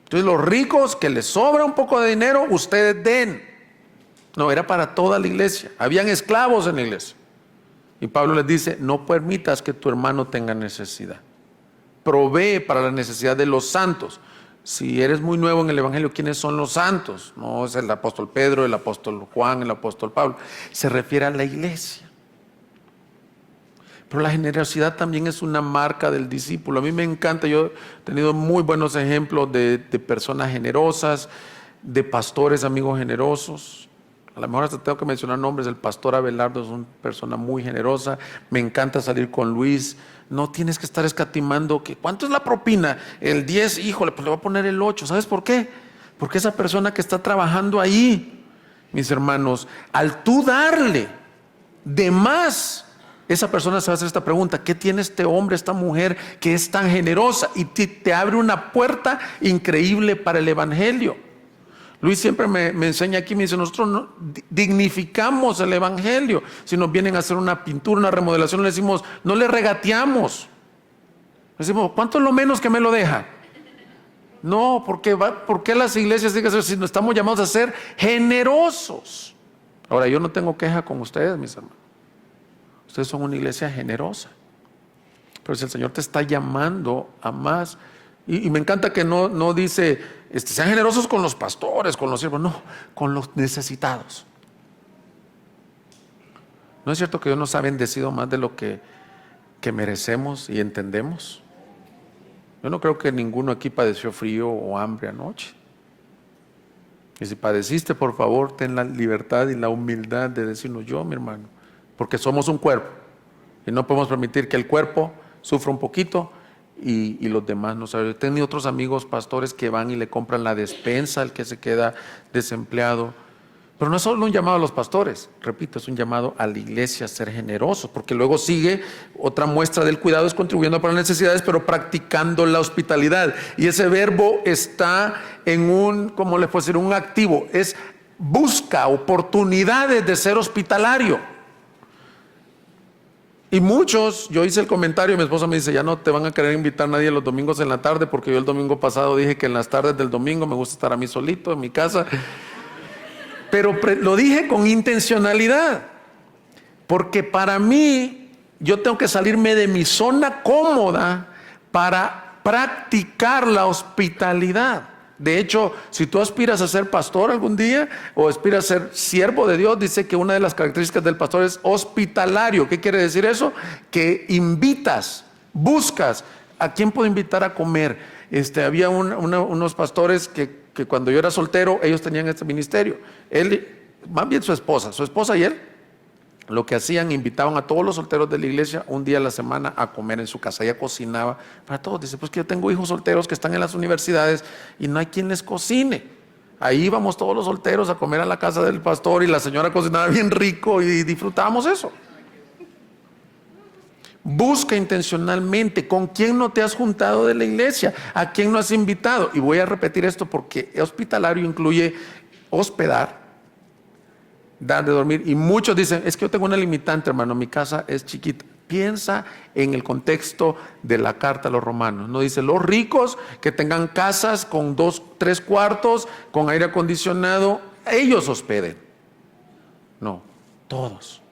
Entonces los ricos que les sobra un poco de dinero, ustedes den. No, era para toda la iglesia. Habían esclavos en la iglesia. Y Pablo les dice, no permitas que tu hermano tenga necesidad. Provee para la necesidad de los santos. Si eres muy nuevo en el Evangelio, ¿quiénes son los santos? No es el apóstol Pedro, el apóstol Juan, el apóstol Pablo. Se refiere a la iglesia. Pero la generosidad también es una marca del discípulo. A mí me encanta, yo he tenido muy buenos ejemplos de personas generosas, de pastores, amigos generosos. A lo mejor hasta tengo que mencionar nombres. El pastor Abelardo es una persona muy generosa. Me encanta salir con Luis. No tienes que estar escatimando que ¿cuánto es la propina? El 10, híjole, pues le voy a poner el 8. ¿Sabes por qué? Porque esa persona que está trabajando ahí, mis hermanos, al tú darle de más, esa persona se va a hacer esta pregunta: ¿qué tiene este hombre, esta mujer que es tan generosa? Y te abre una puerta increíble para el evangelio. Luis siempre me enseña aquí, me dice, nosotros no dignificamos el evangelio. Si nos vienen a hacer una pintura, una remodelación, le decimos, no le regateamos. Le decimos, ¿cuánto es lo menos que me lo deja? No, ¿por qué las iglesias tienen que ser? Si no estamos llamados a ser generosos. Ahora, yo no tengo queja con ustedes, mis hermanos. Ustedes son una iglesia generosa. Pero si el Señor te está llamando a más, y me encanta que no dice, sean generosos con los pastores, con los siervos, no, con los necesitados. ¿No es cierto que Dios nos ha bendecido más de lo que merecemos y entendemos? Yo no creo que ninguno aquí padeció frío o hambre anoche. Y si padeciste, por favor, ten la libertad y la humildad de decirnos, yo, mi hermano, porque somos un cuerpo y no podemos permitir que el cuerpo sufra un poquito y los demás no saben. He tenido otros amigos pastores que van y le compran la despensa al que se queda desempleado. Pero no es solo un llamado a los pastores, repito, es un llamado a la iglesia a ser generosos, porque luego sigue otra muestra del cuidado, es contribuyendo para las necesidades, pero practicando la hospitalidad. Y ese verbo está en ¿cómo le puedo decir? Un activo, es busca oportunidades de ser hospitalario. Y muchos, yo hice el comentario, mi esposa me dice, ya no te van a querer invitar nadie los domingos en la tarde, porque yo el domingo pasado dije que en las tardes del domingo me gusta estar a mí solito en mi casa. Pero lo dije con intencionalidad, porque para mí, yo tengo que salirme de mi zona cómoda para practicar la hospitalidad. De hecho, si tú aspiras a ser pastor algún día o aspiras a ser siervo de Dios, dice que una de las características del pastor es hospitalario. ¿Qué quiere decir eso? Que invitas, buscas. ¿A quién puedo invitar a comer? Había unos pastores que cuando yo era soltero, ellos tenían este ministerio. Él, más bien su esposa y él, lo que hacían, invitaban a todos los solteros de la iglesia un día a la semana a comer en su casa. Ella cocinaba para todos. Dice, pues que yo tengo hijos solteros que están en las universidades y no hay quien les cocine. Ahí íbamos todos los solteros a comer a la casa del pastor y la señora cocinaba bien rico y disfrutábamos eso. Busca intencionalmente con quién no te has juntado de la iglesia, a quién no has invitado. Y voy a repetir esto porque hospitalario incluye hospedar, dar de dormir. Y muchos dicen, es que yo tengo una limitante, hermano, mi casa es chiquita. Piensa en el contexto de la carta a los romanos. No dice los ricos que tengan casas con 2, 3 cuartos, con aire acondicionado, ellos hospeden. No, todos.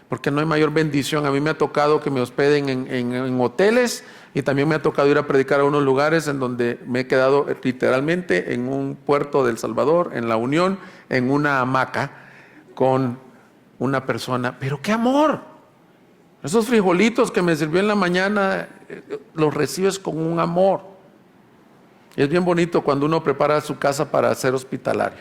Porque no hay mayor bendición. A mí me ha tocado que me hospeden en hoteles, y también me ha tocado ir a predicar a unos lugares en donde me he quedado literalmente en un puerto del Salvador, en La Unión, en una hamaca con una persona. Pero qué amor. Esos frijolitos que me sirvió en la mañana, los recibes con un amor. Y es bien bonito cuando uno prepara su casa para ser hospitalario,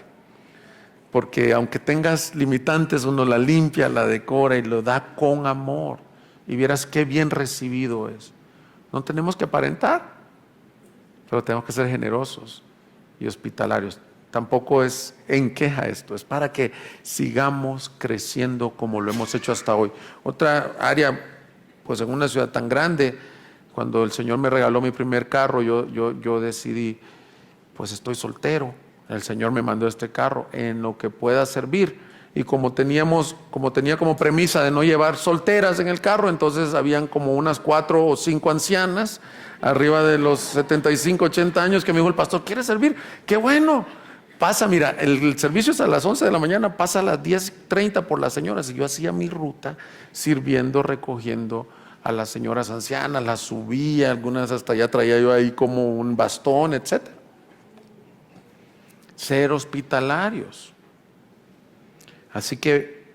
porque aunque tengas limitantes, uno la limpia, la decora y lo da con amor. Y vieras qué bien recibido es. No tenemos que aparentar, pero tenemos que ser generosos y hospitalarios. Tampoco es en queja esto, es para que sigamos creciendo como lo hemos hecho hasta hoy. Otra área, pues en una ciudad tan grande, cuando el Señor me regaló mi primer carro, yo decidí, pues estoy soltero, el Señor me mandó este carro en lo que pueda servir. Y como tenía como premisa de no llevar solteras en el carro, entonces habían como unas 4 o 5 ancianas arriba de los 75, 80 años que me dijo el pastor, ¿quieres servir? ¡Qué bueno! pasa, mira, el servicio es a las 11 de la mañana, pasa a las 10:30 por las señoras, y yo hacía mi ruta sirviendo, recogiendo a las señoras ancianas, las subía, algunas hasta allá traía yo ahí como un bastón, etc. Ser hospitalarios. Así que,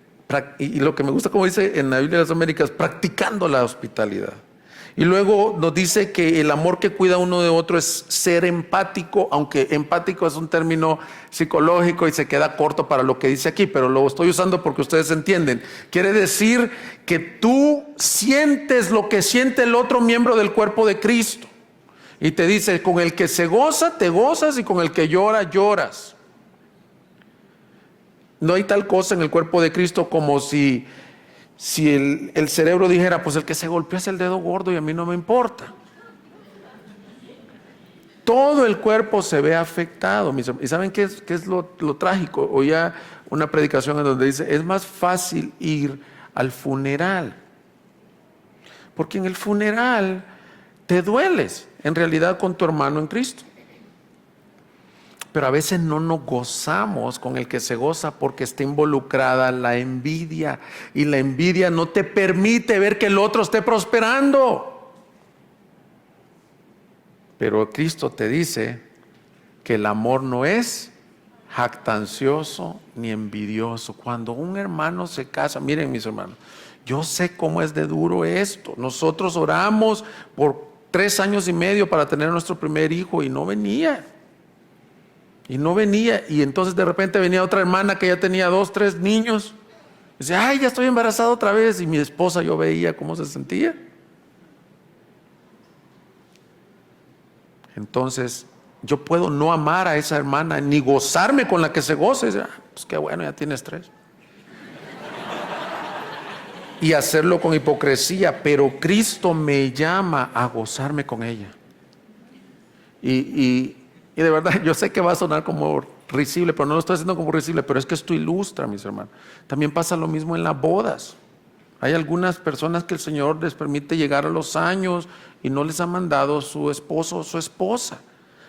y lo que me gusta, como dice en la Biblia de las Américas, practicando la hospitalidad. Y luego nos dice que el amor que cuida uno de otro es ser empático, aunque empático es un término psicológico y se queda corto para lo que dice aquí, pero lo estoy usando porque ustedes entienden. Quiere decir que tú sientes lo que siente el otro miembro del cuerpo de Cristo. Y te dice, con el que se goza, te gozas, y con el que llora, lloras. No hay tal cosa en el cuerpo de Cristo como si el cerebro dijera, pues el que se golpea es el dedo gordo y a mí no me importa. Todo el cuerpo se ve afectado. ¿Y saben qué es lo trágico? Oía una predicación en donde dice, es más fácil ir al funeral, porque en el funeral te dueles en realidad con tu hermano en Cristo. Pero a veces no nos gozamos con el que se goza porque está involucrada la envidia. Y la envidia no te permite ver que el otro esté prosperando. Pero Cristo te dice que el amor no es jactancioso ni envidioso. Cuando un hermano se casa, miren mis hermanos, yo sé cómo es de duro esto. Nosotros oramos por 3 años y medio para tener nuestro primer hijo y no venía. Y entonces de repente venía otra hermana que ya tenía 2, 3 niños. Y dice, ay, ya estoy embarazada otra vez. Y mi esposa, yo veía cómo se sentía. Entonces, yo puedo no amar a esa hermana, ni gozarme con la que se goce. Y dice, pues qué bueno, ya tienes 3. Y hacerlo con hipocresía, pero Cristo me llama a gozarme con ella. Y de verdad, yo sé que va a sonar como risible, pero no lo estoy haciendo como risible, pero es que esto ilustra, mis hermanos. También pasa lo mismo en las bodas. Hay algunas personas que el Señor les permite llegar a los años y no les ha mandado su esposo o su esposa.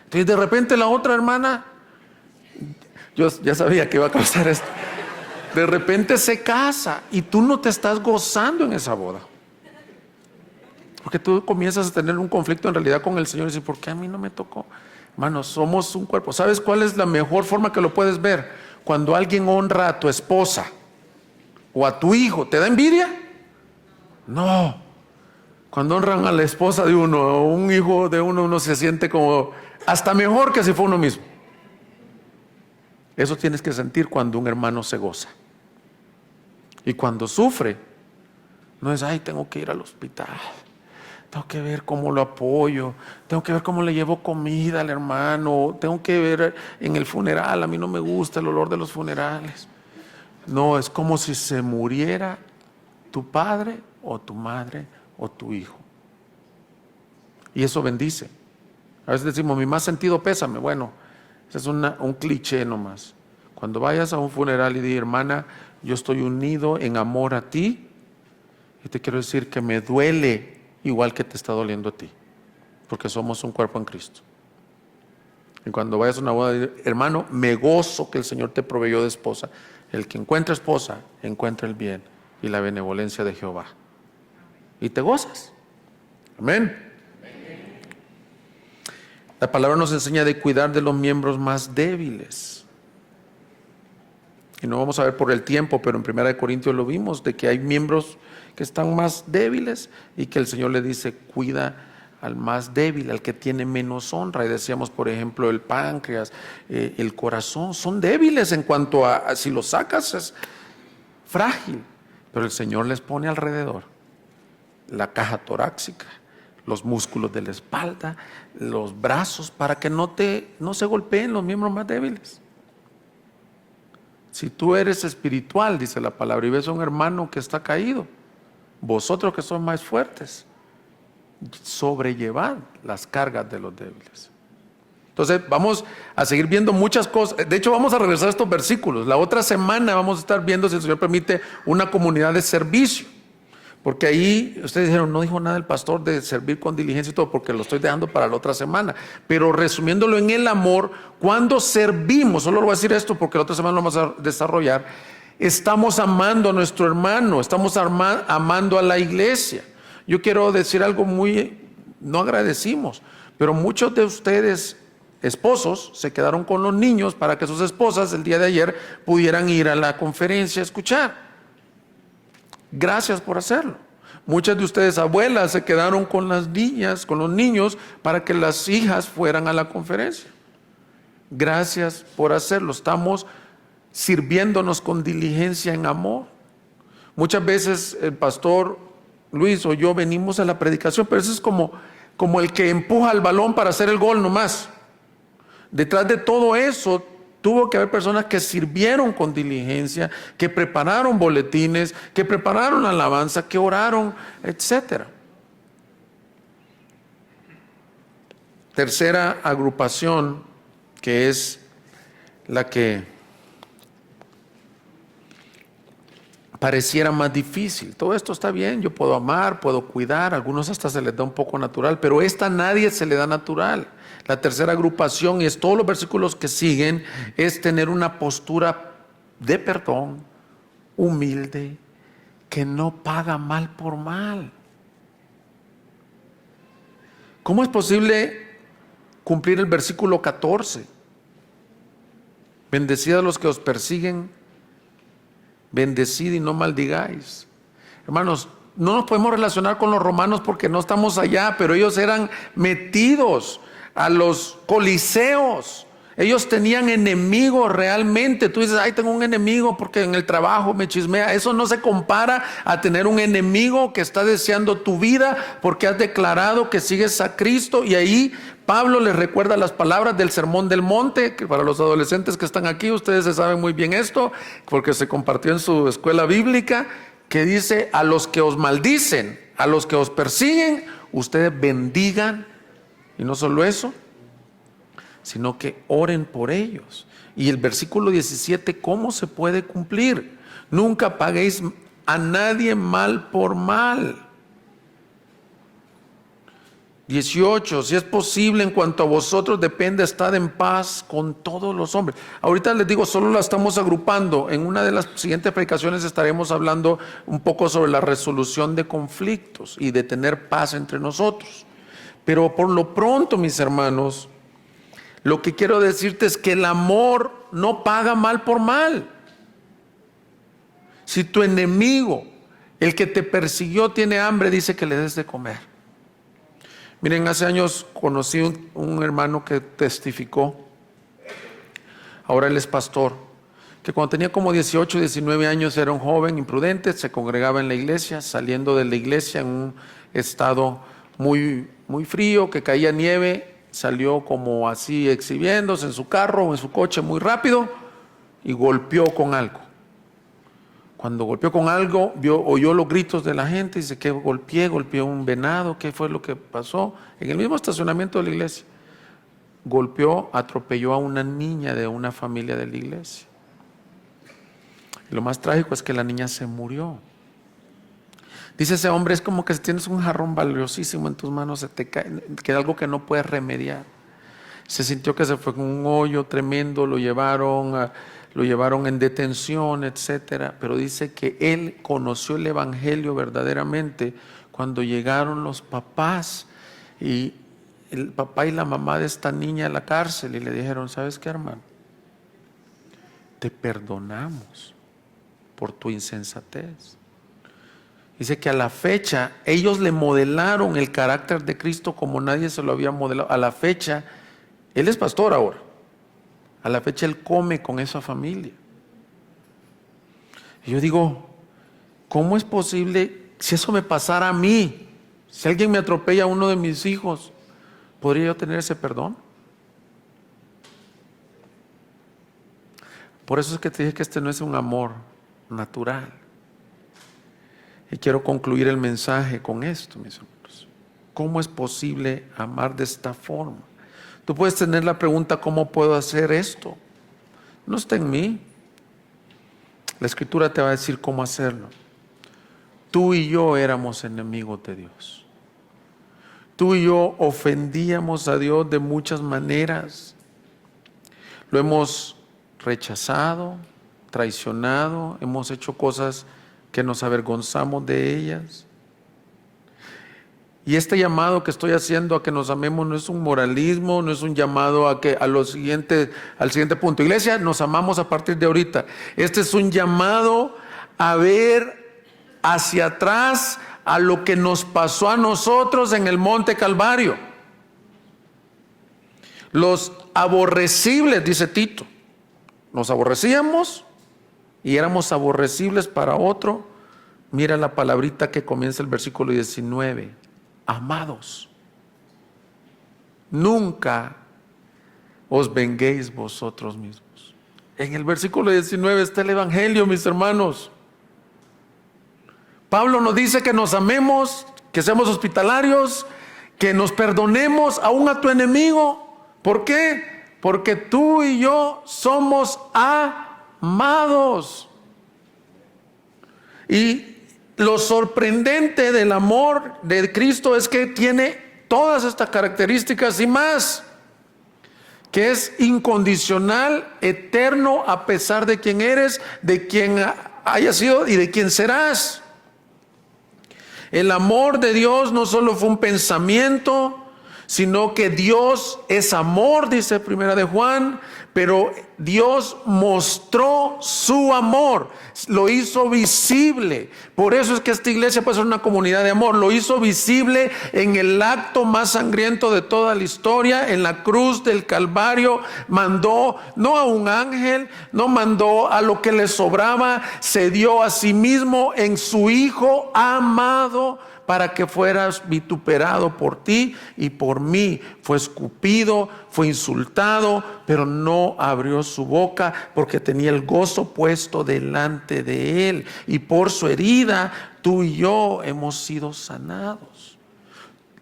Entonces de repente la otra hermana, yo ya sabía que iba a causar esto, de repente se casa y tú no te estás gozando en esa boda. Porque tú comienzas a tener un conflicto en realidad con el Señor y dices, ¿por qué a mí no me tocó? Hermanos, somos un cuerpo. ¿Sabes cuál es la mejor forma que lo puedes ver? Cuando alguien honra a tu esposa o a tu hijo, ¿te da envidia? No. Cuando honran a la esposa de uno o un hijo de uno, uno se siente como hasta mejor que si fue uno mismo. Eso tienes que sentir cuando un hermano se goza. Y cuando sufre, no es, ay, tengo que ir al hospital. Tengo que ver cómo lo apoyo, tengo que ver cómo le llevo comida al hermano, tengo que ver en el funeral, a mí no me gusta el olor de los funerales. No, es como si se muriera tu padre o tu madre o tu hijo. Y eso bendice. A veces decimos, mi más sentido pésame. Bueno, ese es un cliché nomás. Cuando vayas a un funeral y di, hermana, yo estoy unido en amor a ti, y te quiero decir que me duele igual que te está doliendo a ti, porque somos un cuerpo en Cristo. Y cuando vayas a una boda, hermano, me gozo que el Señor te proveyó de esposa. El que encuentra esposa, encuentra el bien y la benevolencia de Jehová. Y te gozas. Amén. La palabra nos enseña de cuidar de los miembros más débiles. Y no vamos a ver por el tiempo, pero en 1 Corintios lo vimos, de que hay miembros que están más débiles y que el Señor le dice, cuida al más débil, al que tiene menos honra. Y decíamos, por ejemplo, el páncreas, el corazón, son débiles en cuanto a si los sacas es frágil, pero el Señor les pone alrededor la caja torácica, los músculos de la espalda, los brazos, para que no se golpeen los miembros más débiles. Si tú eres espiritual, dice la palabra, y ves a un hermano que está caído, vosotros que sois más fuertes, sobrellevad las cargas de los débiles. Entonces vamos a seguir viendo muchas cosas. De hecho, vamos a regresar a estos versículos. La otra semana vamos a estar viendo, si el Señor permite, una comunidad de servicio. Porque ahí ustedes dijeron, no dijo nada el pastor de servir con diligencia y todo, porque lo estoy dejando para la otra semana. Pero resumiéndolo en el amor, cuando servimos, solo lo voy a decir esto porque la otra semana lo vamos a desarrollar, estamos amando a nuestro hermano, estamos amando a la iglesia. Yo quiero decir algo no agradecimos, pero muchos de ustedes, esposos, se quedaron con los niños para que sus esposas el día de ayer pudieran ir a la conferencia a escuchar. Gracias por hacerlo. Muchas de ustedes, abuelas, se quedaron con las niñas, con los niños, para que las hijas fueran a la conferencia. Gracias por hacerlo. Estamos sirviéndonos con diligencia en amor. Muchas veces el pastor Luis o yo venimos a la predicación, pero eso es como el que empuja el balón para hacer el gol nomás. Detrás de todo eso tuvo que haber personas que sirvieron con diligencia, que prepararon boletines, que prepararon alabanza, que oraron, etc. Tercera agrupación, que es la que pareciera más difícil. Todo esto está bien, yo puedo amar, puedo cuidar, a algunos hasta se les da un poco natural, pero esta a nadie se le da natural. La tercera agrupación, y es todos los versículos que siguen, es tener una postura de perdón, humilde, que no paga mal por mal. ¿Cómo es posible cumplir el versículo 14? Bendecid a los que os persiguen, bendecid y no maldigáis. Hermanos, no nos podemos relacionar con los romanos porque no estamos allá, pero ellos eran metidos a los coliseos. Ellos tenían enemigos realmente. Tú dices, ay, tengo un enemigo porque en el trabajo me chismea. Eso no se compara a tener un enemigo que está deseando tu vida porque has declarado que sigues a Cristo. Y ahí Pablo les recuerda las palabras del Sermón del Monte, que para los adolescentes que están aquí, ustedes se saben muy bien esto, porque se compartió en su escuela bíblica, que dice, a los que os maldicen, a los que os persiguen, ustedes bendigan. Y no solo eso, sino que oren por ellos. Y el versículo 17, ¿cómo se puede cumplir? Nunca paguéis a nadie mal por mal. 18, si es posible, en cuanto a vosotros depende, estad en paz con todos los hombres. Ahorita les digo, solo la estamos agrupando. En una de las siguientes predicaciones estaremos hablando un poco sobre la resolución de conflictos y de tener paz entre nosotros. Pero por lo pronto, mis hermanos, lo que quiero decirte es que el amor no paga mal por mal. Si tu enemigo, el que te persiguió, tiene hambre, dice que le des de comer. Miren, hace años conocí un hermano que testificó, ahora él es pastor, que cuando tenía como 18, 19 años era un joven imprudente, se congregaba en la iglesia, saliendo de la iglesia en un estado muy frío, que caía nieve, salió como así exhibiéndose en su carro o en su coche muy rápido y golpeó con algo. Cuando golpeó con algo, oyó los gritos de la gente y dice que golpeó un venado, ¿qué fue lo que pasó? En el mismo estacionamiento de la iglesia. Atropelló a una niña de una familia de la iglesia. Y lo más trágico es que la niña se murió. Dice ese hombre, es como que si tienes un jarrón valiosísimo en tus manos, se te cae, que es algo que no puedes remediar. Se sintió que se fue con un hoyo tremendo, lo llevaron en detención, etcétera. Pero dice que él conoció el evangelio verdaderamente cuando llegaron los papás y el papá y la mamá de esta niña a la cárcel y le dijeron, ¿sabes qué, hermano? Te perdonamos por tu insensatez. Dice que a la fecha ellos le modelaron el carácter de Cristo como nadie se lo había modelado. A la fecha, él es pastor ahora. A la fecha él come con esa familia. Y yo digo, ¿cómo es posible si eso me pasara a mí? Si alguien me atropella a uno de mis hijos, ¿podría yo tener ese perdón? Por eso es que te dije que este no es un amor natural. Y quiero concluir el mensaje con esto, mis hermanos. ¿Cómo es posible amar de esta forma? Tú puedes tener la pregunta, ¿cómo puedo hacer esto? No está en mí. La Escritura te va a decir cómo hacerlo. tú y yo éramos enemigos de Dios. Tú y yo ofendíamos a Dios de muchas maneras. Lo hemos rechazado, traicionado, hemos hecho cosas que nos avergonzamos de ellas. Y este llamado que estoy haciendo a que nos amemos no es un moralismo, no es un llamado a que al siguiente punto. Iglesia, nos amamos a partir de ahorita. Este es un llamado a ver hacia atrás a lo que nos pasó a nosotros en el Monte Calvario. Los aborrecibles, dice Tito, nos aborrecíamos y éramos aborrecibles para otro. Mira la palabrita que comienza el versículo 19. Amados, nunca os venguéis vosotros mismos. En el versículo 19 está el Evangelio, mis hermanos. Pablo nos dice que nos amemos, que seamos hospitalarios, que nos perdonemos aún a tu enemigo. ¿Por qué? Porque tú y yo somos amados. Y lo sorprendente del amor de Cristo es que tiene todas estas características y más, que es incondicional, eterno, a pesar de quién eres, de quién hayas sido y de quién serás. El amor de Dios no solo fue un pensamiento, sino que Dios es amor, dice Primera de Juan, pero Dios mostró su amor, lo hizo visible. Por eso es que esta iglesia puede ser una comunidad de amor. Lo hizo visible en el acto más sangriento de toda la historia, en la cruz del Calvario. Mandó no a un ángel, no mandó a lo que le sobraba, se dio a sí mismo en su Hijo amado, para que fueras vituperado por ti y por mí. Fue escupido, fue insultado, pero no abrió su boca porque tenía el gozo puesto delante de él. Y por su herida, tú y yo hemos sido sanados.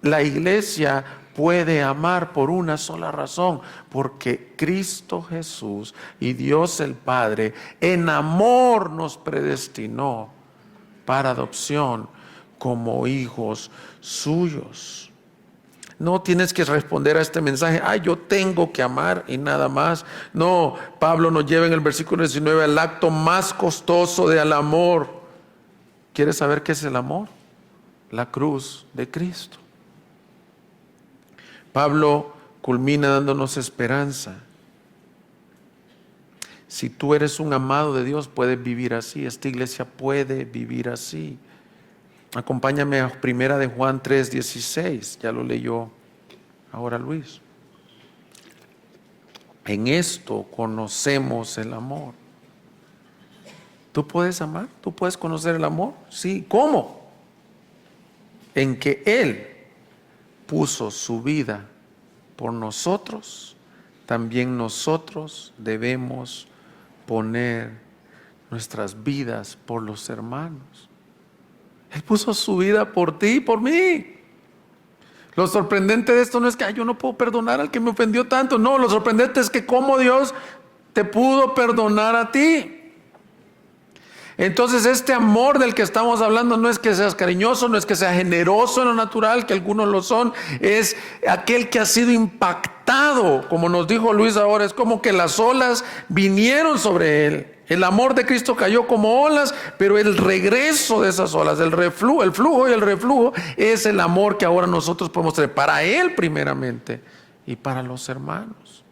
La iglesia puede amar por una sola razón, porque Cristo Jesús y Dios el Padre en amor nos predestinó para adopción como hijos suyos. No tienes que responder a este mensaje, yo tengo que amar y nada más. No, Pablo nos lleva en el versículo 19 al acto más costoso del amor. ¿Quieres saber qué es el amor? La cruz de Cristo. Pablo culmina dándonos esperanza. Si tú eres un amado de Dios, puedes vivir así. Esta iglesia puede vivir así. Acompáñame a Primera de Juan 3:16, ya lo leyó ahora Luis. En esto conocemos el amor. ¿Tú puedes amar? ¿Tú puedes conocer el amor? Sí. ¿Cómo? En que Él puso su vida por nosotros, también nosotros debemos poner nuestras vidas por los hermanos. Él puso su vida por ti y por mí. Lo sorprendente de esto no es que yo no puedo perdonar al que me ofendió tanto. No, lo sorprendente es que cómo Dios te pudo perdonar a ti. Entonces este amor del que estamos hablando no es que seas cariñoso, no es que seas generoso en lo natural, que algunos lo son. Es aquel que ha sido impactado, como nos dijo Luis ahora, es como que las olas vinieron sobre él. El amor de Cristo cayó como olas, pero el regreso de esas olas, el flujo y el reflujo, es el amor que ahora nosotros podemos tener para Él primeramente y para los hermanos.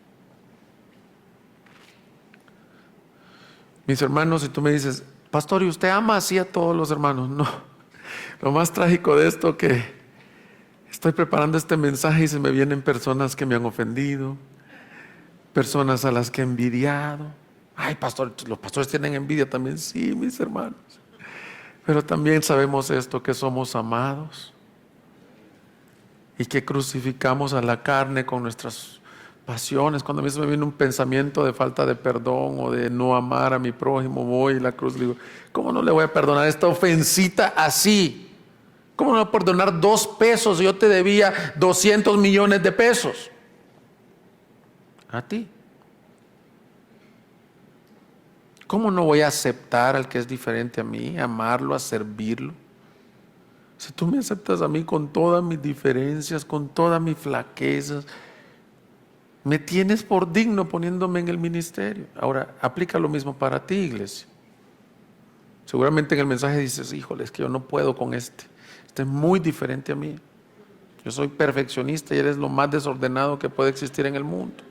Mis hermanos, si tú me dices, pastor, ¿y usted ama así a todos los hermanos? No. Lo más trágico de esto que estoy preparando este mensaje y se me vienen personas que me han ofendido, personas a las que he envidiado. Pastor, los pastores tienen envidia también. Sí, mis hermanos. Pero también sabemos esto, que somos amados y que crucificamos a la carne con nuestras pasiones. Cuando a mí se me viene un pensamiento de falta de perdón o de no amar a mi prójimo, voy a la cruz y digo, ¿cómo no le voy a perdonar esta ofensita así? ¿Cómo no voy a perdonar 2 pesos? Yo te debía 200 millones de pesos. A ti. ¿Cómo no voy a aceptar al que es diferente a mí, amarlo, a servirlo? Si tú me aceptas a mí con todas mis diferencias, con todas mis flaquezas, me tienes por digno poniéndome en el ministerio. Ahora, aplica lo mismo para ti, iglesia. Seguramente en el mensaje dices, híjole, es que yo no puedo con este es muy diferente a mí. Yo soy perfeccionista y eres lo más desordenado que puede existir en el mundo.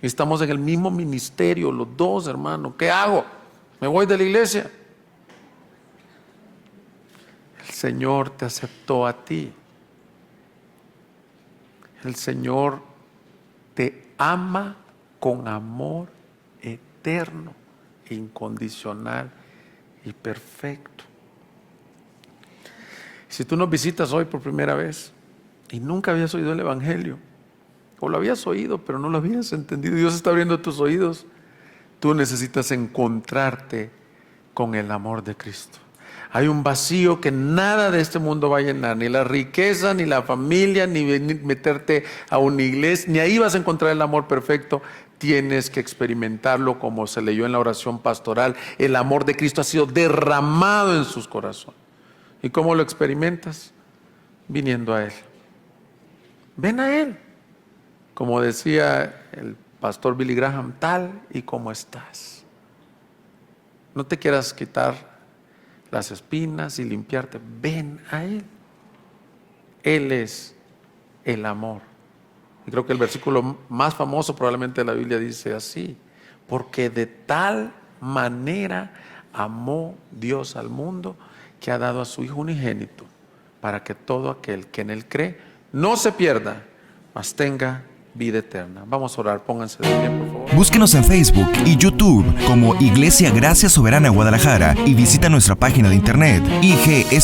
Y estamos en el mismo ministerio, los dos, hermano. ¿Qué hago? ¿Me voy de la iglesia? El Señor te aceptó a ti. El Señor te ama con amor eterno, incondicional y perfecto. Si tú nos visitas hoy por primera vez y nunca habías oído el Evangelio, o lo habías oído pero no lo habías entendido, Dios está abriendo tus oídos, tú necesitas encontrarte con el amor de Cristo. Hay un vacío que nada de este mundo va a llenar, ni la riqueza, ni la familia, ni meterte a una iglesia, ni ahí vas a encontrar el amor perfecto. Tienes que experimentarlo, como se leyó en la oración pastoral. El amor de Cristo ha sido derramado en sus corazones. ¿Y cómo lo experimentas? Viniendo a Él. Ven a Él. Como decía el pastor Billy Graham, tal y como estás. No te quieras quitar las espinas y limpiarte. Ven a Él. Él es el amor. Y creo que el versículo más famoso probablemente de la Biblia dice así: porque de tal manera amó Dios al mundo, que ha dado a su Hijo unigénito, para que todo aquel que en Él cree no se pierda, mas tenga vida eterna. Vamos a orar, pónganse de pie, por favor. Búsquenos en Facebook y YouTube como Iglesia Gracia Soberana Guadalajara y visita nuestra página de internet igsg.org.mx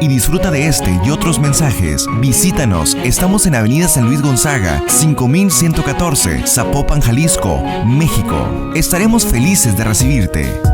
y disfruta de este y otros mensajes. Visítanos, estamos en Avenida San Luis Gonzaga, 5114, Zapopan, Jalisco, México. Estaremos felices de recibirte.